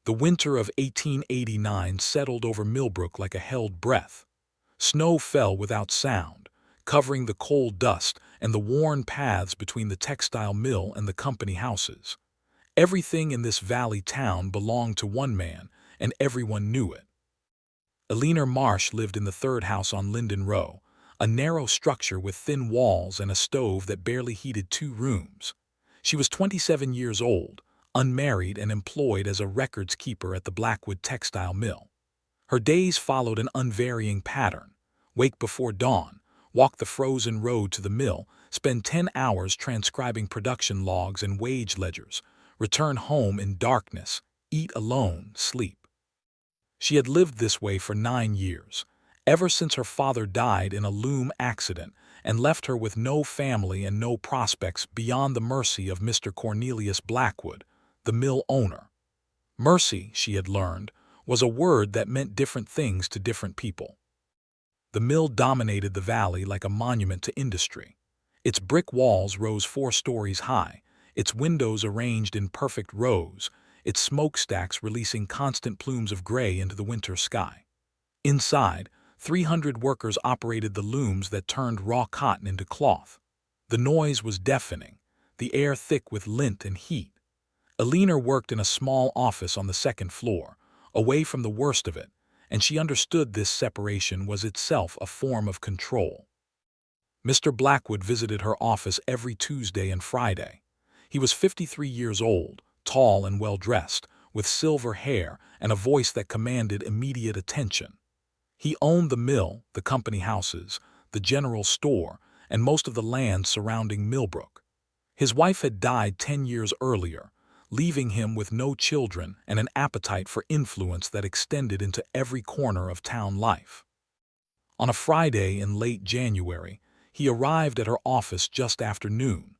The winter of 1889 settled over Millbrook like a held breath. Snow fell without sound, covering the coal dust and the worn paths between the textile mill and the company houses. Everything in this valley town belonged to one man, and everyone knew it. Eleanor Marsh lived in the third house on Linden Row, a narrow structure with thin walls and a stove that barely heated 2 rooms. She was 27 years old, unmarried and employed as a records keeper at the Blackwood textile mill. Her days followed an unvarying pattern. Wake before dawn, walk the frozen road to the mill, spend 10 hours transcribing production logs and wage ledgers, return home in darkness, eat alone, sleep. She had lived this way for 9 years, ever since her father died in a loom accident and left her with no family and no prospects beyond the mercy of Mr. Cornelius Blackwood, the mill owner. Mercy, she had learned, was a word that meant different things to different people. The mill dominated the valley like a monument to industry. Its brick walls rose 4 stories high, its windows arranged in perfect rows, its smokestacks releasing constant plumes of gray into the winter sky. Inside, 300 workers operated the looms that turned raw cotton into cloth. The noise was deafening, the air thick with lint and heat. Eleanor worked in a small office on the 2nd floor, away from the worst of it, and she understood this separation was itself a form of control. Mr. Blackwood visited her office every Tuesday and Friday. He was 53 years old, tall and well-dressed, with silver hair and a voice that commanded immediate attention. He owned the mill, the company houses, the general store, and most of the land surrounding Millbrook. His wife had died 10 years earlier, leaving him with no children and an appetite for influence that extended into every corner of town life. On a Friday in late January, he arrived at her office just after noon.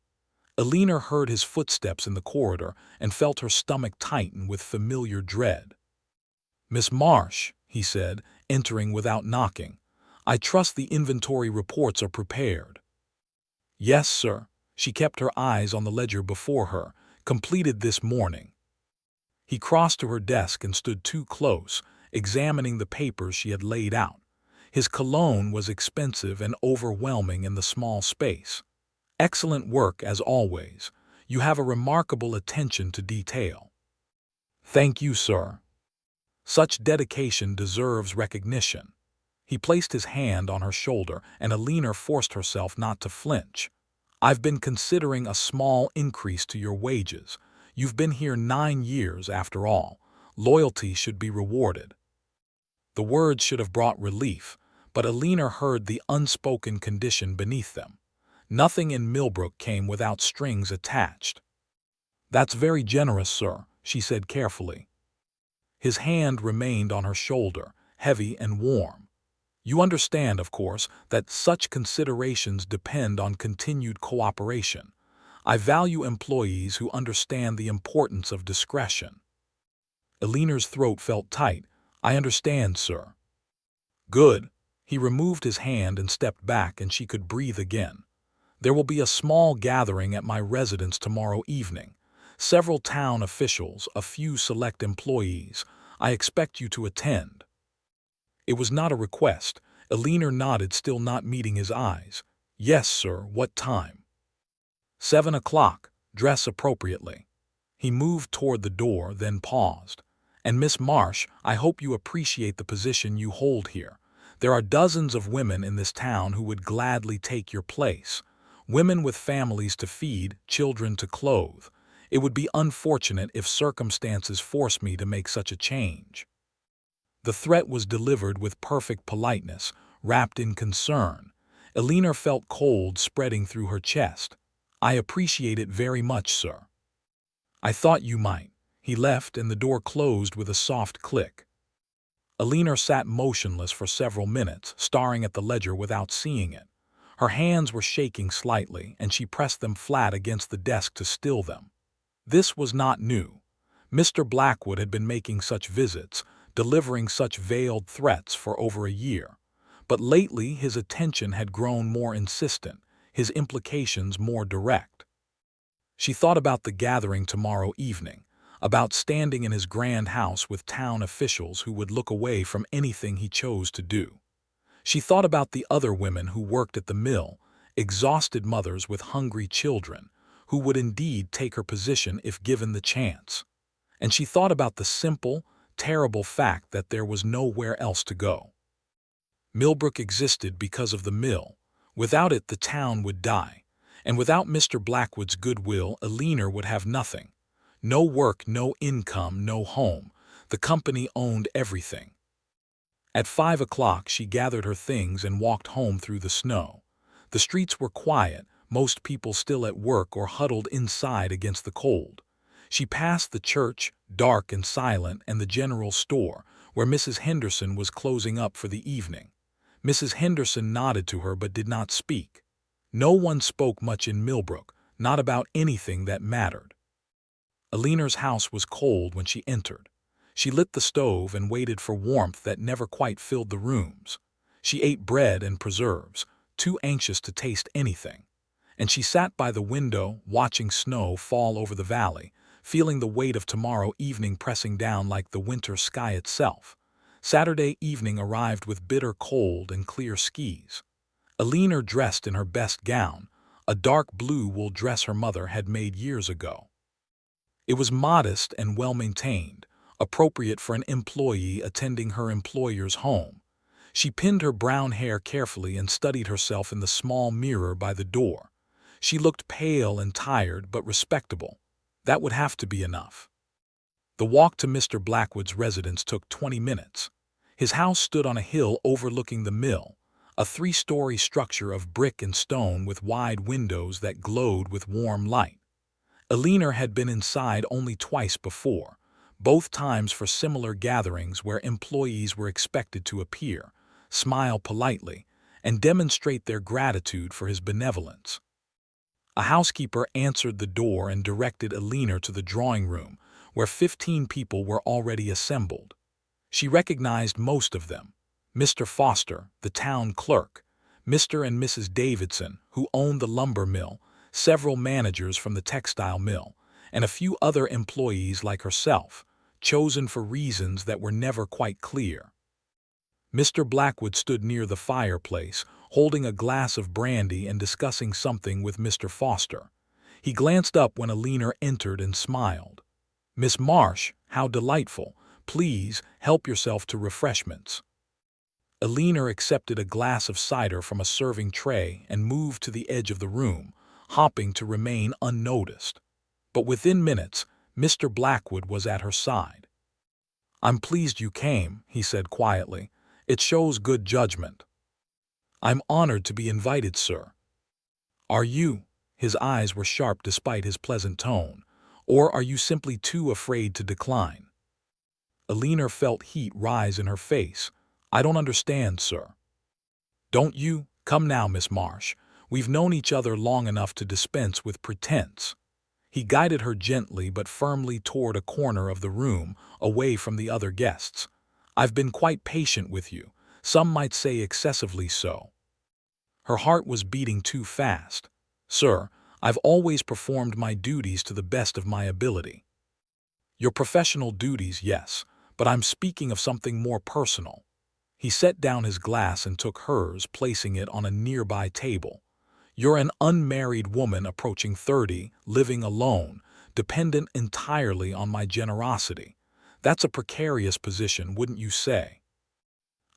Eleanor heard his footsteps in the corridor and felt her stomach tighten with familiar dread. "Miss Marsh," he said, entering without knocking, "I trust the inventory reports are prepared." "Yes, sir." She kept her eyes on the ledger before her, "completed this morning." He crossed to her desk and stood too close, examining the papers she had laid out. His cologne was expensive and overwhelming in the small space. "Excellent work, as always. You have a remarkable attention to detail." "Thank you, sir." "Such dedication deserves recognition." He placed his hand on her shoulder, and Eleanor forced herself not to flinch. "I've been considering a small increase to your wages. You've been here 9 years, after all. Loyalty should be rewarded." The words should have brought relief, but Eleanor heard the unspoken condition beneath them. Nothing in Millbrook came without strings attached. "That's very generous, sir," she said carefully. His hand remained on her shoulder, heavy and warm. "You understand, of course, that such considerations depend on continued cooperation. I value employees who understand the importance of discretion." Eleanor's throat felt tight. "I understand, sir." "Good." He removed his hand and stepped back, and she could breathe again. "There will be a small gathering at my residence tomorrow evening. Several town officials, a few select employees. I expect you to attend." It was not a request. Eleanor nodded, still not meeting his eyes. "Yes, sir. What time?" 7 o'clock. Dress appropriately." He moved toward the door, then paused. "And Miss Marsh, I hope you appreciate the position you hold here. There are dozens of women in this town who would gladly take your place. Women with families to feed, children to clothe. It would be unfortunate if circumstances forced me to make such a change." The threat was delivered with perfect politeness, wrapped in concern. Eleanor felt cold spreading through her chest. "I appreciate it very much, sir." "I thought you might." He left, and the door closed with a soft click. Eleanor sat motionless for several minutes, staring at the ledger without seeing it. Her hands were shaking slightly, and she pressed them flat against the desk to still them. This was not new. Mr. Blackwood had been making such visits, delivering such veiled threats for over a year. But lately his attention had grown more insistent, his implications more direct. She thought about the gathering tomorrow evening, about standing in his grand house with town officials who would look away from anything he chose to do. She thought about the other women who worked at the mill, exhausted mothers with hungry children, who would indeed take her position if given the chance. And she thought about the simple, terrible fact that there was nowhere else to go. Millbrook existed because of the mill. Without it, the town would die. And without Mr. Blackwood's goodwill, Eleanor would have nothing. No work, no income, no home. The company owned everything. At 5 o'clock, she gathered her things and walked home through the snow. The streets were quiet, most people still at work or huddled inside against the cold. She passed the church, dark and silent, and the general store, where Mrs. Henderson was closing up for the evening. Mrs. Henderson nodded to her but did not speak. No one spoke much in Millbrook, not about anything that mattered. Eleanor's house was cold when she entered. She lit the stove and waited for warmth that never quite filled the rooms. She ate bread and preserves, too anxious to taste anything. And she sat by the window, watching snow fall over the valley, feeling the weight of tomorrow evening pressing down like the winter sky itself. Saturday evening arrived with bitter cold and clear skies. Eleanor dressed in her best gown, a dark blue wool dress her mother had made years ago. It was modest and well-maintained, appropriate for an employee attending her employer's home. She pinned her brown hair carefully and studied herself in the small mirror by the door. She looked pale and tired but respectable. That would have to be enough. The walk to Mr. Blackwood's residence took 20 minutes. His house stood on a hill overlooking the mill, a 3-story structure of brick and stone with wide windows that glowed with warm light. Eleanor had been inside only twice before, both times for similar gatherings where employees were expected to appear, smile politely, and demonstrate their gratitude for his benevolence. A housekeeper answered the door and directed Eleanor to the drawing room, where 15 people were already assembled. She recognized most of them: Mr. Foster, the town clerk, Mr. and Mrs. Davidson, who owned the lumber mill, several managers from the textile mill, and a few other employees like herself, chosen for reasons that were never quite clear. Mr. Blackwood stood near the fireplace, holding a glass of brandy and discussing something with Mr. Foster. He glanced up when Eleanor entered and smiled. "Miss Marsh, how delightful. Please, help yourself to refreshments." Eleanor accepted a glass of cider from a serving tray and moved to the edge of the room, hopping to remain unnoticed. But within minutes, Mr. Blackwood was at her side. "I'm pleased you came," he said quietly. "It shows good judgment." "I'm honored to be invited, sir." "Are you?" His eyes were sharp despite his pleasant tone. "Or are you simply too afraid to decline?" Eleanor felt heat rise in her face. "I don't understand, sir." "Don't you? Come now, Miss Marsh. We've known each other long enough to dispense with pretense." He guided her gently but firmly toward a corner of the room, away from the other guests. "I've been quite patient with you, some might say excessively so." Her heart was beating too fast. "Sir, I've always performed my duties to the best of my ability." "Your professional duties, yes, but I'm speaking of something more personal." He set down his glass and took hers, placing it on a nearby table. "You're an unmarried woman approaching 30, living alone, dependent entirely on my generosity. That's a precarious position, wouldn't you say?"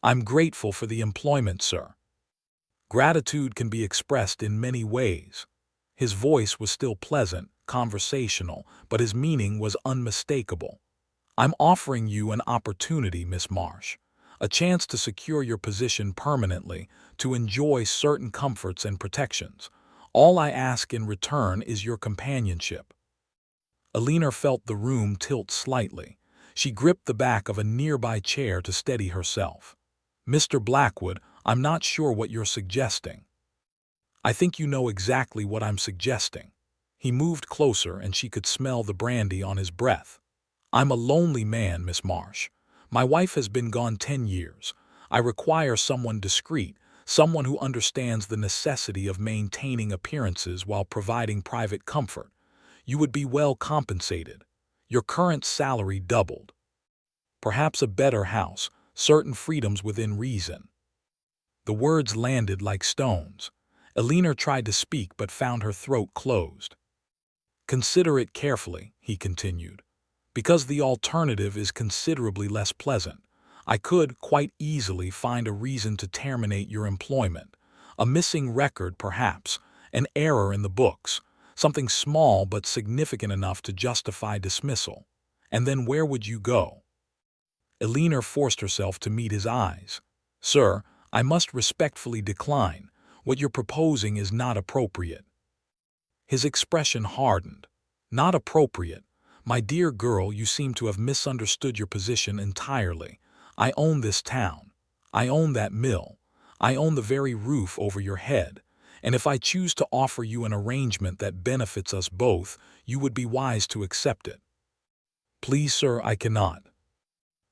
"I'm grateful for the employment, sir." "Gratitude can be expressed in many ways." His voice was still pleasant, conversational, but his meaning was unmistakable. "I'm offering you an opportunity, Miss Marsh, a chance to secure your position permanently, to enjoy certain comforts and protections. All I ask in return is your companionship." Eleanor felt the room tilt slightly. She gripped the back of a nearby chair to steady herself. "Mr. Blackwood, I'm not sure what you're suggesting." "I think you know exactly what I'm suggesting." He moved closer and she could smell the brandy on his breath. "I'm a lonely man, Miss Marsh. My wife has been gone 10 years. I require someone discreet, someone who understands the necessity of maintaining appearances while providing private comfort. You would be well compensated. Your current salary doubled. Perhaps a better house, certain freedoms within reason. The words landed like stones. Elena tried to speak but found her throat closed. Consider it carefully, he continued, because the alternative is considerably less pleasant. I could, quite easily, find a reason to terminate your employment. A missing record, perhaps, an error in the books, something small but significant enough to justify dismissal. And then where would you go? Elena forced herself to meet his eyes. Sir, I must respectfully decline. What you're proposing is not appropriate. His expression hardened. Not appropriate. My dear girl, you seem to have misunderstood your position entirely. I own this town. I own that mill. I own the very roof over your head. And if I choose to offer you an arrangement that benefits us both, you would be wise to accept it. Please, sir, I cannot.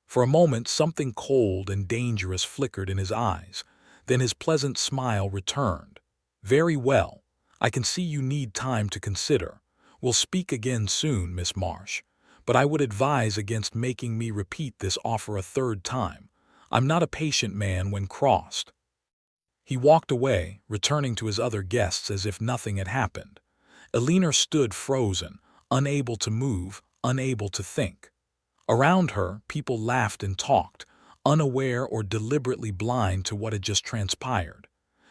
For a moment, something cold and dangerous flickered in his eyes. Then his pleasant smile returned. Very well. I can see you need time to consider. We'll speak again soon, Miss Marsh. But I would advise against making me repeat this offer a third time. I'm not a patient man when crossed. He walked away, returning to his other guests as if nothing had happened. Elena stood frozen, unable to move, unable to think. Around her, people laughed and talked, unaware or deliberately blind to what had just transpired.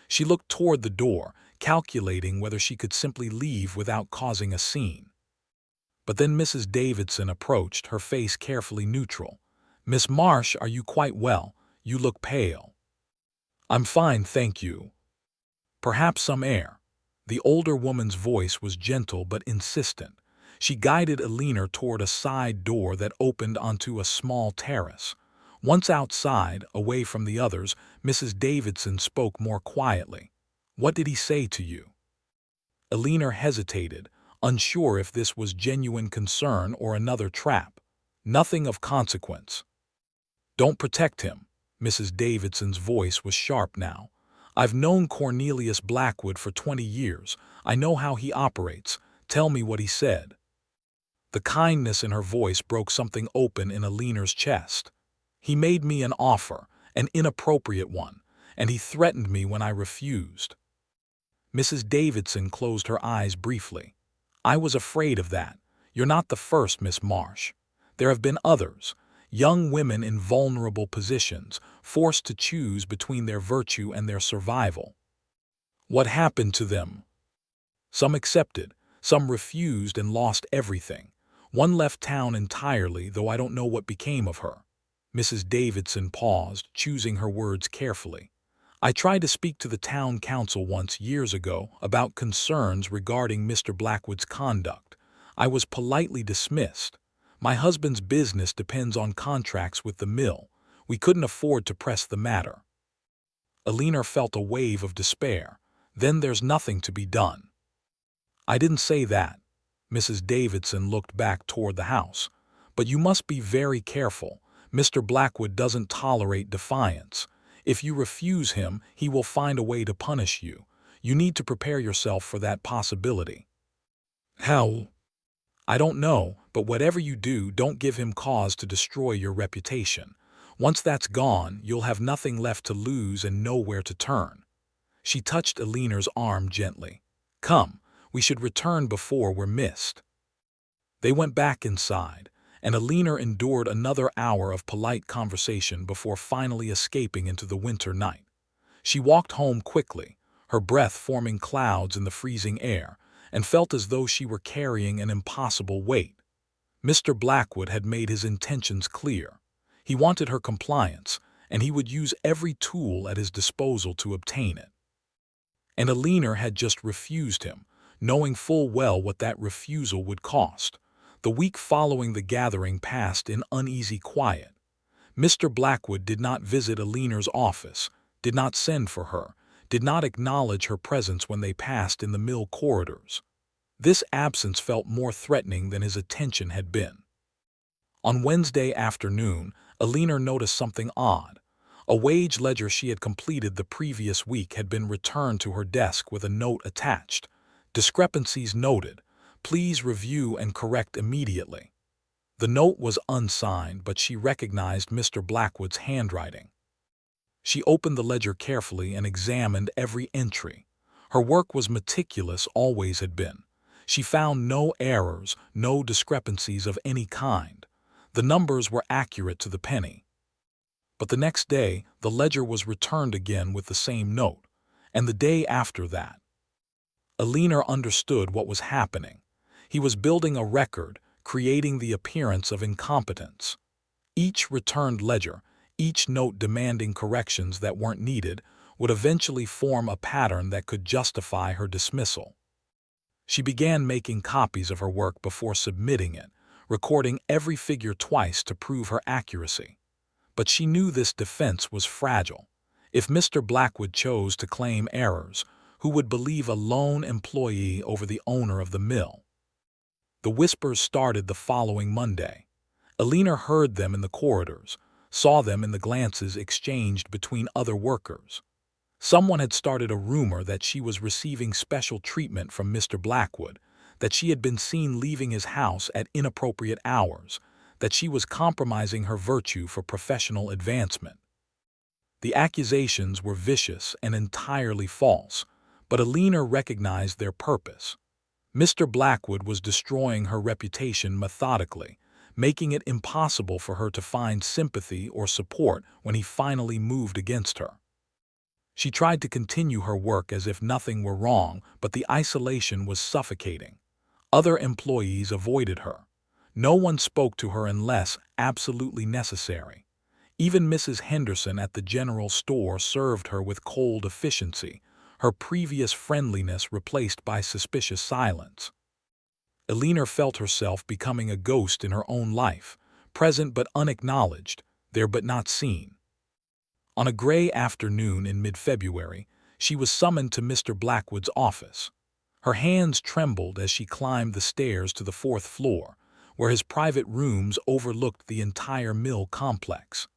She looked toward the door, calculating whether she could simply leave without causing a scene. But then Mrs. Davidson approached, her face carefully neutral. Miss Marsh, are you quite well? You look pale. I'm fine, thank you. Perhaps some air. The older woman's voice was gentle but insistent. She guided Elena toward a side door that opened onto a small terrace. Once outside, away from the others, Mrs. Davidson spoke more quietly. What did he say to you? Elena hesitated, unsure if this was genuine concern or another trap. Nothing of consequence. Don't protect him. Mrs. Davidson's voice was sharp now. I've known Cornelius Blackwood for 20 years. I know how he operates. Tell me what he said. The kindness in her voice broke something open in Elena's chest. He made me an offer, an inappropriate one, and he threatened me when I refused. Mrs. Davidson closed her eyes briefly. I was afraid of that. You're not the first, Miss Marsh. There have been others. Young women in vulnerable positions, forced to choose between their virtue and their survival. What happened to them? Some accepted, some refused and lost everything. One left town entirely, though I don't know what became of her. Mrs. Davidson paused, choosing her words carefully. I tried to speak to the town council once years ago about concerns regarding Mr. Blackwood's conduct. I was politely dismissed. My husband's business depends on contracts with the mill. We couldn't afford to press the matter. Elena felt a wave of despair. Then there's nothing to be done. I didn't say that. Mrs. Davidson looked back toward the house. But you must be very careful. Mr. Blackwood doesn't tolerate defiance. If you refuse him, he will find a way to punish you. You need to prepare yourself for that possibility. How? I don't know, but whatever you do, don't give him cause to destroy your reputation. Once that's gone, you'll have nothing left to lose and nowhere to turn. She touched Elena's arm gently. Come, we should return before we're missed. They went back inside, and Elena endured another hour of polite conversation before finally escaping into the winter night. She walked home quickly, her breath forming clouds in the freezing air, and felt as though she were carrying an impossible weight. Mr. Blackwood had made his intentions clear. He wanted her compliance, and he would use every tool at his disposal to obtain it. And Elena had just refused him, knowing full well what that refusal would cost. The week following the gathering passed in uneasy quiet. Mr. Blackwood did not visit Elena's office, did not send for her, did not acknowledge her presence when they passed in the mill corridors. This absence felt more threatening than his attention had been. On Wednesday afternoon, Elena noticed something odd. A wage ledger she had completed the previous week had been returned to her desk with a note attached. Discrepancies noted. Please review and correct immediately. The note was unsigned, but she recognized Mr. Blackwood's handwriting. She opened the ledger carefully and examined every entry. Her work was meticulous, always had been. She found no errors, no discrepancies of any kind. The numbers were accurate to the penny. But the next day, the ledger was returned again with the same note, and the day after that. Alina understood what was happening. He was building a record, creating the appearance of incompetence. Each returned ledger, each note demanding corrections that weren't needed, would eventually form a pattern that could justify her dismissal. She began making copies of her work before submitting it, recording every figure twice to prove her accuracy. But she knew this defense was fragile. If Mr. Blackwood chose to claim errors, who would believe a lone employee over the owner of the mill? The whispers started the following Monday. Alina heard them in the corridors, saw them in the glances exchanged between other workers. Someone had started a rumor that she was receiving special treatment from Mr. Blackwood, that she had been seen leaving his house at inappropriate hours, that she was compromising her virtue for professional advancement. The accusations were vicious and entirely false, but Alina recognized their purpose. Mr. Blackwood was destroying her reputation methodically, making it impossible for her to find sympathy or support when he finally moved against her. She tried to continue her work as if nothing were wrong, but the isolation was suffocating. Other employees avoided her. No one spoke to her unless absolutely necessary. Even Mrs. Henderson at the general store served her with cold efficiency, her previous friendliness replaced by suspicious silence. Alina felt herself becoming a ghost in her own life, present but unacknowledged, there but not seen. On a gray afternoon in mid-February, she was summoned to Mr. Blackwood's office. Her hands trembled as she climbed the stairs to the fourth floor, where his private rooms overlooked the entire mill complex.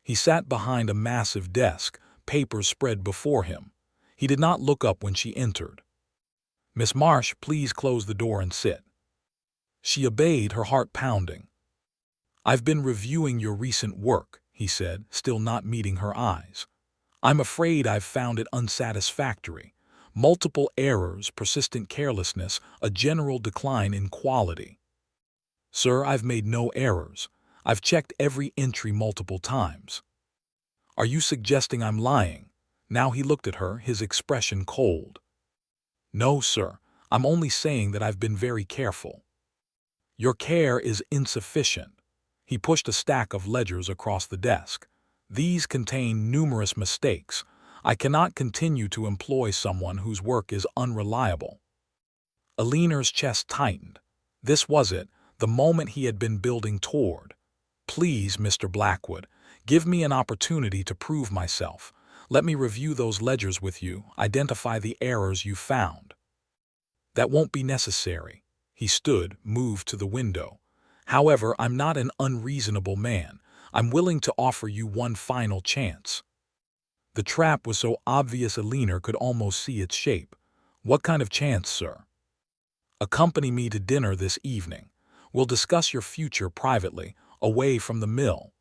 He sat behind a massive desk, papers spread before him. He did not look up when she entered. "Miss Marsh, please close the door and sit." She obeyed, her heart pounding. "I've been reviewing your recent work," he said, still not meeting her eyes. "I'm afraid I've found it unsatisfactory. Multiple errors, persistent carelessness, a general decline in quality." "Sir, I've made no errors. I've checked every entry multiple times." "Are you suggesting I'm lying?" Now he looked at her, his expression cold. "No, sir. I'm only saying that I've been very careful." "Your care is insufficient." He pushed a stack of ledgers across the desk. "These contain numerous mistakes. I cannot continue to employ someone whose work is unreliable." Alina's chest tightened. This was it, the moment he had been building toward. "Please, Mr. Blackwood, give me an opportunity to prove myself. Let me review those ledgers with you, identify the errors you found." "That won't be necessary." He stood, moved to the window. "However, I'm not an unreasonable man. I'm willing to offer you one final chance." The trap was so obvious Alina could almost see its shape. "What kind of chance, sir?" "Accompany me to dinner this evening. We'll discuss your future privately, away from the mill.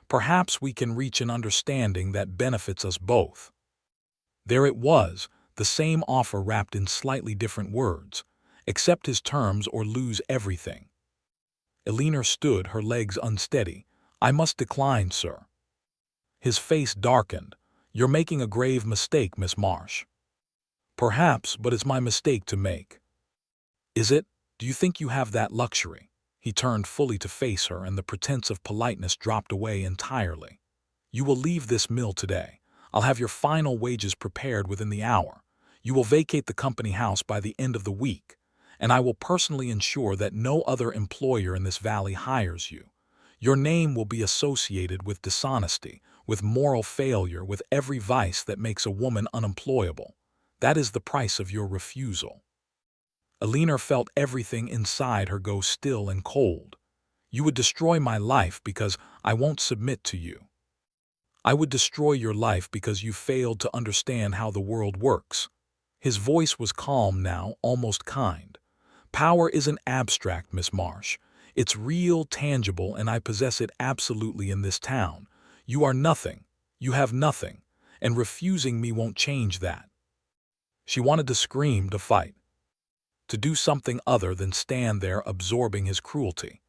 Perhaps we can reach an understanding that benefits us both." There it was, the same offer wrapped in slightly different words. Accept his terms or lose everything. Alina stood, her legs unsteady. "I must decline, sir." His face darkened. "You're making a grave mistake, Miss Marsh." "Perhaps, but it's my mistake to make." "Is it? Do you think you have that luxury?" He turned fully to face her, and the pretense of politeness dropped away entirely. "You will leave this mill today. I'll have your final wages prepared within the hour. You will vacate the company house by the end of the week, and I will personally ensure that no other employer in this valley hires you. Your name will be associated with dishonesty, with moral failure, with every vice that makes a woman unemployable. That is the price of your refusal." Alina felt everything inside her go still and cold. "You would destroy my life because I won't submit to you." "I would destroy your life because you failed to understand how the world works." His voice was calm now, almost kind. "Power isn't abstract, Miss Marsh. It's real, tangible, and I possess it absolutely in this town. You are nothing. You have nothing. And refusing me won't change that." She wanted to scream, to fight, to do something other than stand there absorbing his cruelty.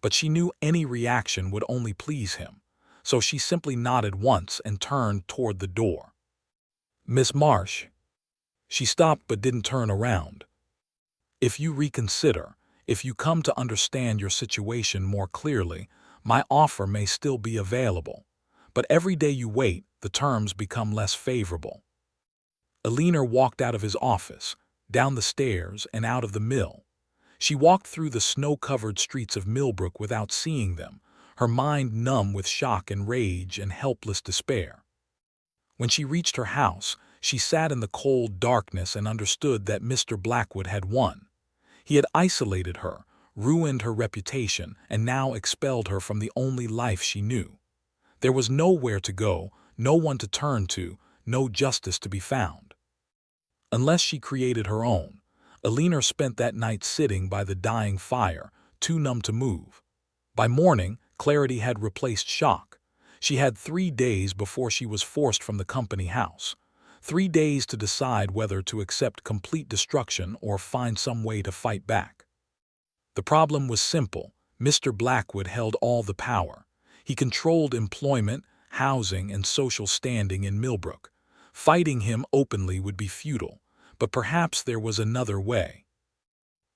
But she knew any reaction would only please him, so she simply nodded once and turned toward the door. "Miss Marsh." She stopped but didn't turn around. "If you reconsider, if you come to understand your situation more clearly, my offer may still be available. But every day you wait, the terms become less favorable." Alina walked out of his office, down the stairs, and out of the mill. She walked through the snow-covered streets of Millbrook without seeing them, her mind numb with shock and rage and helpless despair. When she reached her house, she sat in the cold darkness and understood that Mr. Blackwood had won. He had isolated her, ruined her reputation, and now expelled her from the only life she knew. There was nowhere to go, no one to turn to, no justice to be found. Unless she created her own, Alina spent that night sitting by the dying fire, too numb to move. By morning, clarity had replaced shock. She had 3 days before she was forced from the company house. 3 days to decide whether to accept complete destruction or find some way to fight back. The problem was simple. Mr. Blackwood held all the power. He controlled employment, housing, and social standing in Millbrook. Fighting him openly would be futile, but perhaps there was another way.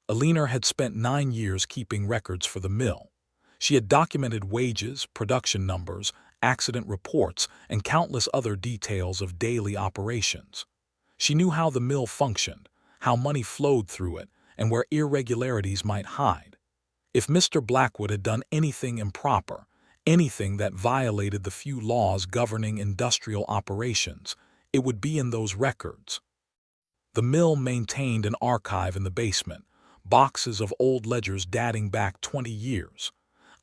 Alina had spent 9 years keeping records for the mill. She had documented wages, production numbers, accident reports, and countless other details of daily operations. She knew how the mill functioned, how money flowed through it, and where irregularities might hide. If Mr. Blackwood had done anything improper, anything that violated the few laws governing industrial operations, it would be in those records. The mill maintained an archive in the basement, boxes of old ledgers dating back 20 years.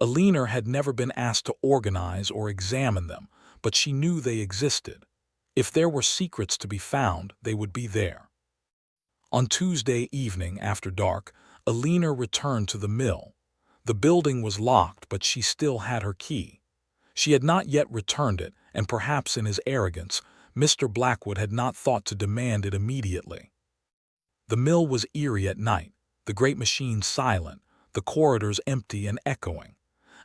Alina had never been asked to organize or examine them, but she knew they existed. If there were secrets to be found, they would be there. On Tuesday evening after dark, Alina returned to the mill. The building was locked, but she still had her key. She had not yet returned it, and perhaps in his arrogance, Mr. Blackwood had not thought to demand it immediately. The mill was eerie at night, the great machine silent, the corridors empty and echoing.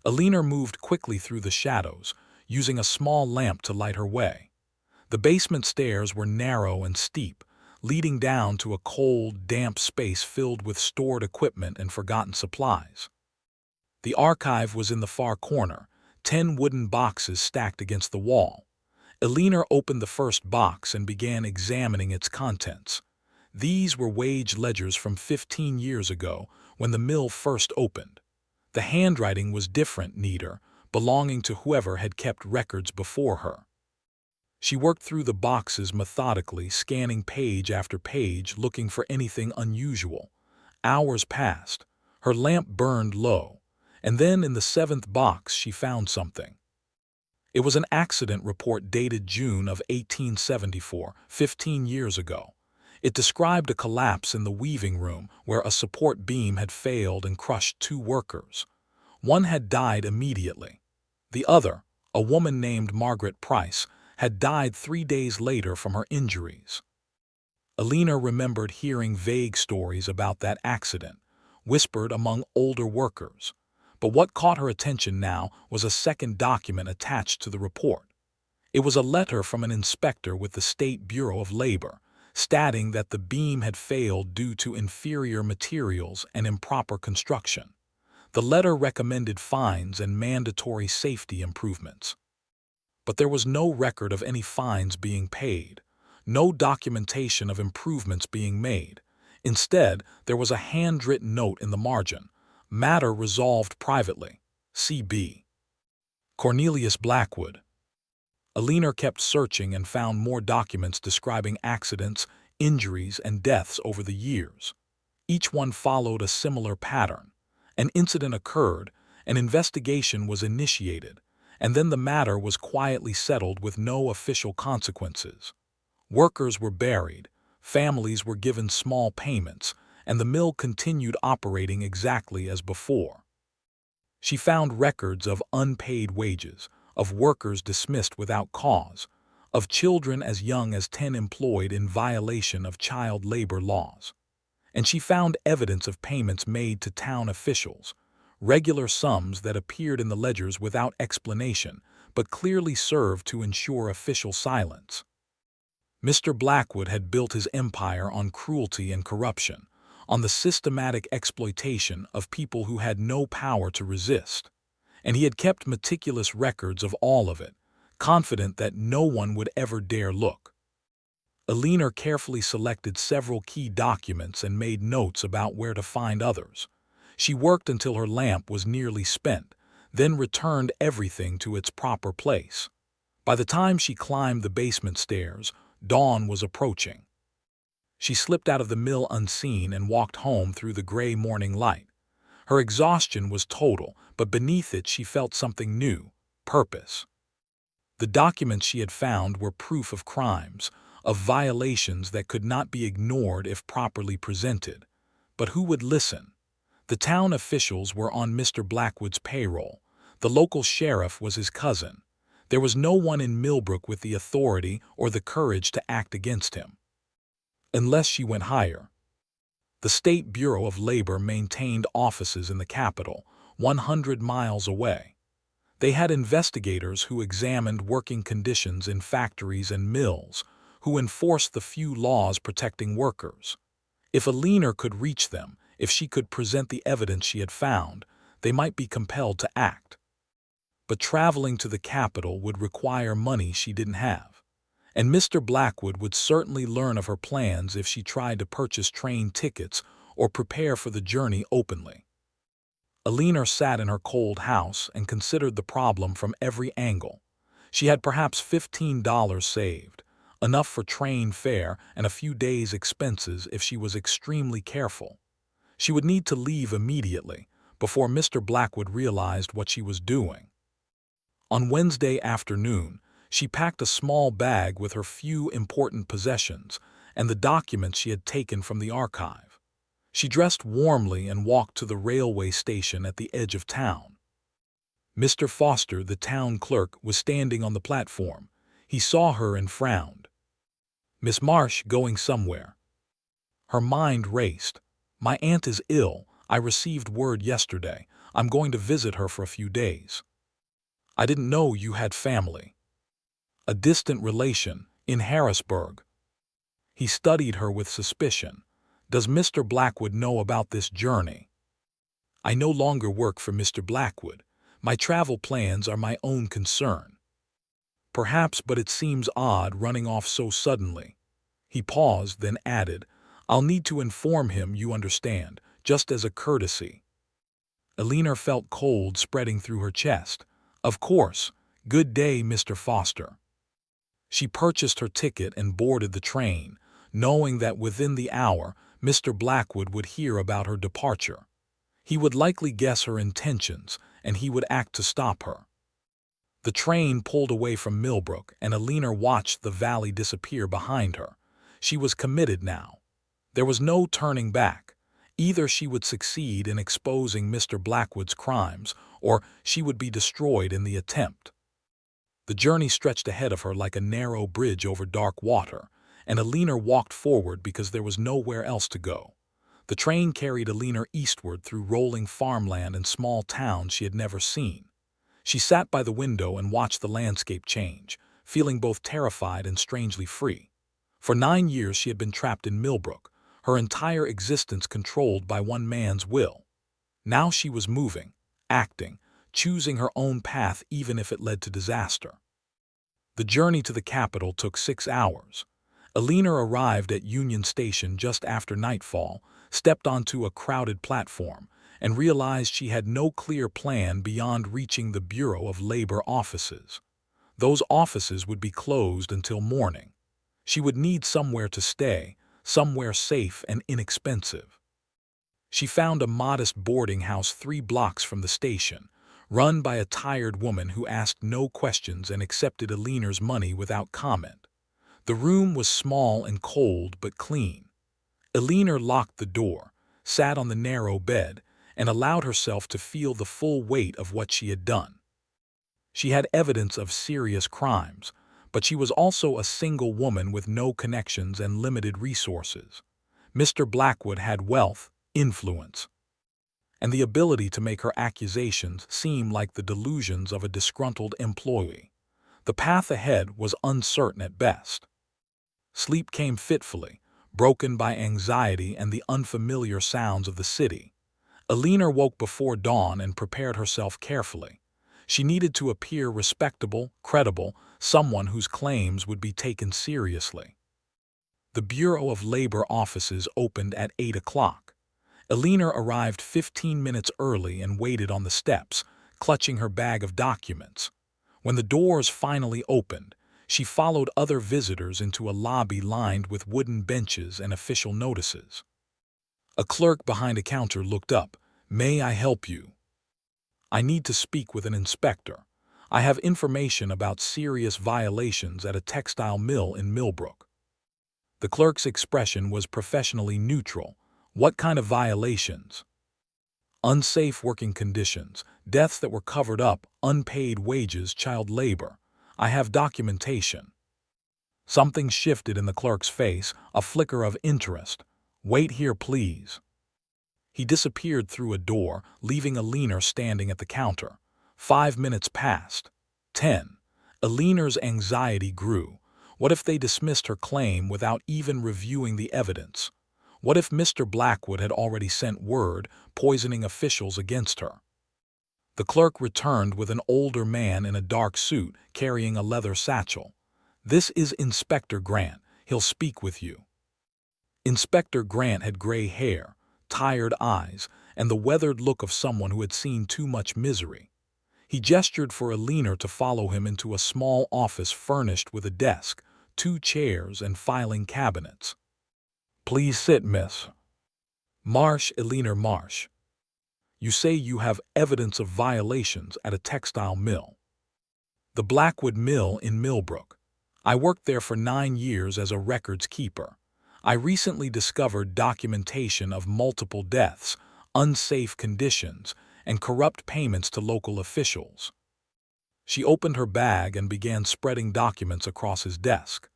Alina moved quickly through the shadows, using a small lamp to light her way. The basement stairs were narrow and steep, leading down to a cold, damp space filled with stored equipment and forgotten supplies. The archive was in the far corner, 10 wooden boxes stacked against the wall. Alina opened the first box and began examining its contents. These were wage ledgers from 15 years ago, when the mill first opened. The handwriting was different, neater, belonging to whoever had kept records before her. She worked through the boxes methodically, scanning page after page, looking for anything unusual. Hours passed. Her lamp burned low, and then in the 7th box she found something. It was an accident report dated June of 1874, 15 years ago. It described a collapse in the weaving room where a support beam had failed and crushed 2 workers. One had died immediately. The other, a woman named Margaret Price, had died 3 days later from her injuries. Alina remembered hearing vague stories about that accident, whispered among older workers. But what caught her attention now was a second document attached to the report. It was a letter from an inspector with the State Bureau of Labor, stating that the beam had failed due to inferior materials and improper construction. The letter recommended fines and mandatory safety improvements. But there was no record of any fines being paid, no documentation of improvements being made. Instead, there was a handwritten note in the margin: "Matter resolved privately. C.B. Cornelius Blackwood." Alina kept searching and found more documents describing accidents, injuries, and deaths over the years. Each one followed a similar pattern. An incident occurred, an investigation was initiated, and then the matter was quietly settled with no official consequences. Workers were buried, families were given small payments, and the mill continued operating exactly as before. She found records of unpaid wages, of workers dismissed without cause, of children as young as 10 employed in violation of child labor laws. And she found evidence of payments made to town officials, regular sums that appeared in the ledgers without explanation, but clearly served to ensure official silence. Mr. Blackwood had built his empire on cruelty and corruption, on the systematic exploitation of people who had no power to resist, and he had kept meticulous records of all of it, confident that no one would ever dare look. Alina carefully selected several key documents and made notes about where to find others. She worked until her lamp was nearly spent, then returned everything to its proper place. By the time she climbed the basement stairs, dawn was approaching. She slipped out of the mill unseen and walked home through the gray morning light. Her exhaustion was total, but beneath it she felt something new: purpose. The documents she had found were proof of crimes, of violations that could not be ignored if properly presented. But who would listen? The town officials were on Mr. Blackwood's payroll. The local sheriff was his cousin. There was no one in Millbrook with the authority or the courage to act against him. Unless she went higher. The State Bureau of Labor maintained offices in the capital, 100 miles away. They had investigators who examined working conditions in factories and mills, who enforced the few laws protecting workers. If Alina could reach them, if she could present the evidence she had found, they might be compelled to act. But traveling to the capital would require money she didn't have, and Mr. Blackwood would certainly learn of her plans if she tried to purchase train tickets or prepare for the journey openly. Alina sat in her cold house and considered the problem from every angle. She had perhaps $15 saved, enough for train fare and a few days' expenses if she was extremely careful. She would need to leave immediately, before Mr. Blackwood realized what she was doing. On Wednesday afternoon, she packed a small bag with her few important possessions and the documents she had taken from the archive. She dressed warmly and walked to the railway station at the edge of town. Mr. Foster, the town clerk, was standing on the platform. He saw her and frowned. "Miss Marsh going somewhere?" Her mind raced. "My aunt is ill. I received word yesterday. I'm going to visit her for a few days." "I didn't know you had family." "A distant relation, in Harrisburg." He studied her with suspicion. "Does Mr. Blackwood know about this journey?" "I no longer work for Mr. Blackwood. My travel plans are my own concern." "Perhaps, but it seems odd running off so suddenly." He paused, then added, "I'll need to inform him, you understand, just as a courtesy." Alina felt cold spreading through her chest. "Of course. Good day, Mr. Foster." She purchased her ticket and boarded the train, knowing that within the hour Mr. Blackwood would hear about her departure. He would likely guess her intentions, and he would act to stop her. The train pulled away from Millbrook, and Alina watched the valley disappear behind her. She was committed now. There was no turning back. Either she would succeed in exposing Mr. Blackwood's crimes, or she would be destroyed in the attempt. The journey stretched ahead of her like a narrow bridge over dark water, and Alina walked forward because there was nowhere else to go. The train carried Alina eastward through rolling farmland and small towns she had never seen. She sat by the window and watched the landscape change, feeling both terrified and strangely free. For 9 years she had been trapped in Millbrook, her entire existence controlled by one man's will. Now she was moving, acting, choosing her own path even if it led to disaster. The journey to the capital took 6 hours. Alina arrived at Union Station just after nightfall, stepped onto a crowded platform, and realized she had no clear plan beyond reaching the Bureau of Labor offices. Those offices would be closed until morning. She would need somewhere to stay, somewhere safe and inexpensive. She found a modest boarding house 3 blocks from the station, run by a tired woman who asked no questions and accepted Alina's money without comment. The room was small and cold but clean. Alina locked the door, sat on the narrow bed, and allowed herself to feel the full weight of what she had done. She had evidence of serious crimes, but she was also a single woman with no connections and limited resources. Mr. Blackwood had wealth, influence, and the ability to make her accusations seem like the delusions of a disgruntled employee. The path ahead was uncertain at best. Sleep came fitfully, broken by anxiety and the unfamiliar sounds of the city. Alina woke before dawn and prepared herself carefully. She needed to appear respectable, credible, someone whose claims would be taken seriously. The Bureau of Labor offices opened at 8 o'clock. Alina arrived 15 minutes early and waited on the steps, clutching her bag of documents. When the doors finally opened, she followed other visitors into a lobby lined with wooden benches and official notices. A clerk behind a counter looked up. "May I help you?" "I need to speak with an inspector. I have information about serious violations at a textile mill in Millbrook." The clerk's expression was professionally neutral. "What kind of violations?" "Unsafe working conditions, deaths that were covered up, unpaid wages, child labor. I have documentation." Something shifted in the clerk's face, a flicker of interest. "Wait here, please." He disappeared through a door, leaving Alina standing at the counter. 5 minutes passed. 10. Alina's anxiety grew. What if they dismissed her claim without even reviewing the evidence? What if Mr. Blackwood had already sent word, poisoning officials against her? The clerk returned with an older man in a dark suit, carrying a leather satchel. "This is Inspector Grant. He'll speak with you." Inspector Grant had gray hair, tired eyes, and the weathered look of someone who had seen too much misery. He gestured for Alina to follow him into a small office furnished with a desk, 2 chairs, and filing cabinets. "Please sit, Miss Marsh, Alina Marsh. You say you have evidence of violations at a textile mill." "The Blackwood Mill in Millbrook. I worked there for 9 years as a records keeper. I recently discovered documentation of multiple deaths, unsafe conditions, and corrupt payments to local officials." She opened her bag and began spreading documents across his desk.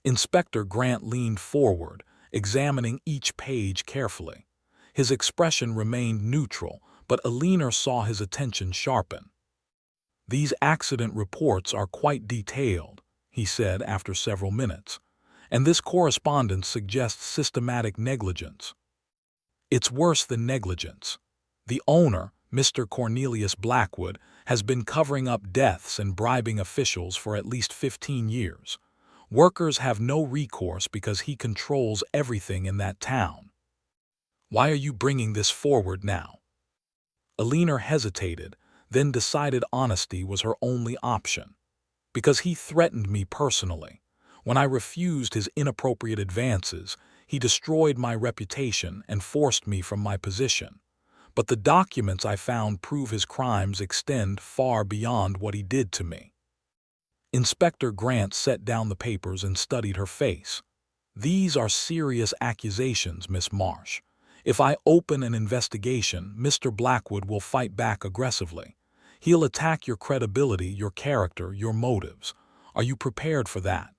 Inspector Grant leaned forward, examining each page carefully. His expression remained neutral, but Alina saw his attention sharpen. "These accident reports are quite detailed," he said after several minutes, "and this correspondence suggests systematic negligence." "It's worse than negligence. The owner, Mr. Cornelius Blackwood, has been covering up deaths and bribing officials for at least 15 years. Workers have no recourse because he controls everything in that town." "Why are you bringing this forward now?" Alina hesitated, then decided honesty was her only option. "Because he threatened me personally. When I refused his inappropriate advances, he destroyed my reputation and forced me from my position. But the documents I found prove his crimes extend far beyond what he did to me." Inspector Grant set down the papers and studied her face. "These are serious accusations, Miss Marsh. If I open an investigation, Mr. Blackwood will fight back aggressively. He'll attack your credibility, your character, your motives. Are you prepared for that?"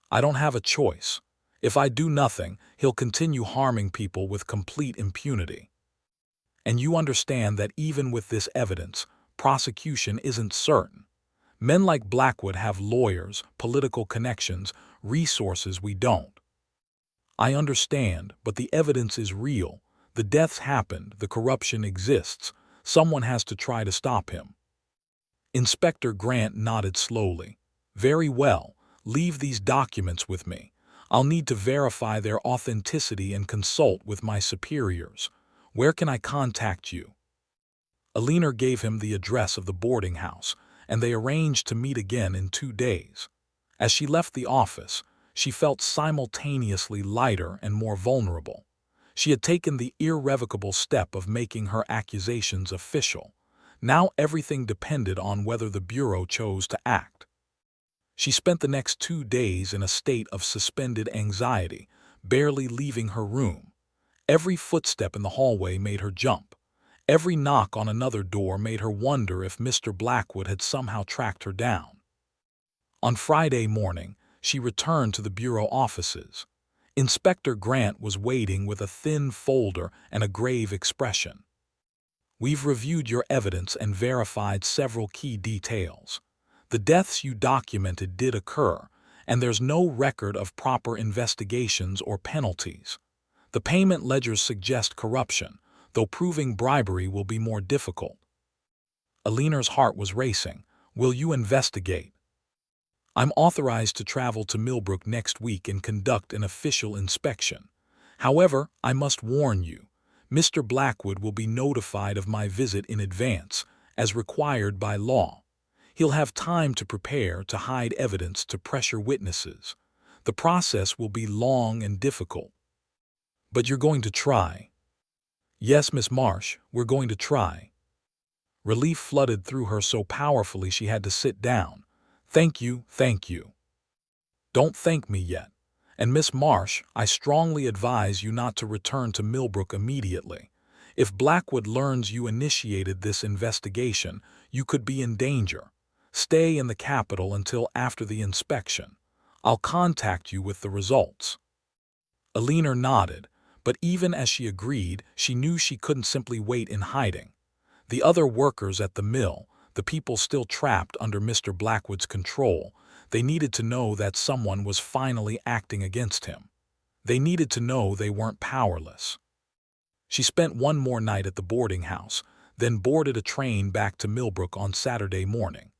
"I don't have a choice. If I do nothing, he'll continue harming people with complete impunity. And you understand that even with this evidence, prosecution isn't certain. Men like Blackwood have lawyers, political connections, resources we don't." "I understand, but the evidence is real. The deaths happened, the corruption exists. Someone has to try to stop him." Inspector Grant nodded slowly. "Very well, leave these documents with me. I'll need to verify their authenticity and consult with my superiors. Where can I contact you?" Alina gave him the address of the boarding house, and they arranged to meet again in 2 days. As she left the office, she felt simultaneously lighter and more vulnerable. She had taken the irrevocable step of making her accusations official. Now everything depended on whether the Bureau chose to act. She spent the next 2 days in a state of suspended anxiety, barely leaving her room. Every footstep in the hallway made her jump. Every knock on another door made her wonder if Mr. Blackwood had somehow tracked her down. On Friday morning, she returned to the bureau offices. Inspector Grant was waiting with a thin folder and a grave expression. "We've reviewed your evidence and verified several key details. The deaths you documented did occur, and there's no record of proper investigations or penalties. The payment ledgers suggest corruption, though proving bribery will be more difficult." Aliner's heart was racing. "Will you investigate?" "I'm authorized to travel to Millbrook next week and conduct an official inspection. However, I must warn you, Mr. Blackwood will be notified of my visit in advance, as required by law. He'll have time to prepare, to hide evidence, to pressure witnesses. The process will be long and difficult." "But you're going to try?" "Yes, Miss Marsh, we're going to try." Relief flooded through her so powerfully she had to sit down. "Thank you, thank you." "Don't thank me yet. And Miss Marsh, I strongly advise you not to return to Millbrook immediately. If Blackwood learns you initiated this investigation, you could be in danger. Stay in the capital until after the inspection. I'll contact you with the results." Aliner nodded, but even as she agreed, she knew she couldn't simply wait in hiding. The other workers at the mill, the people still trapped under Mr. Blackwood's control, they needed to know that someone was finally acting against him. They needed to know they weren't powerless. She spent one more night at the boarding house, then boarded a train back to Millbrook on Saturday morning.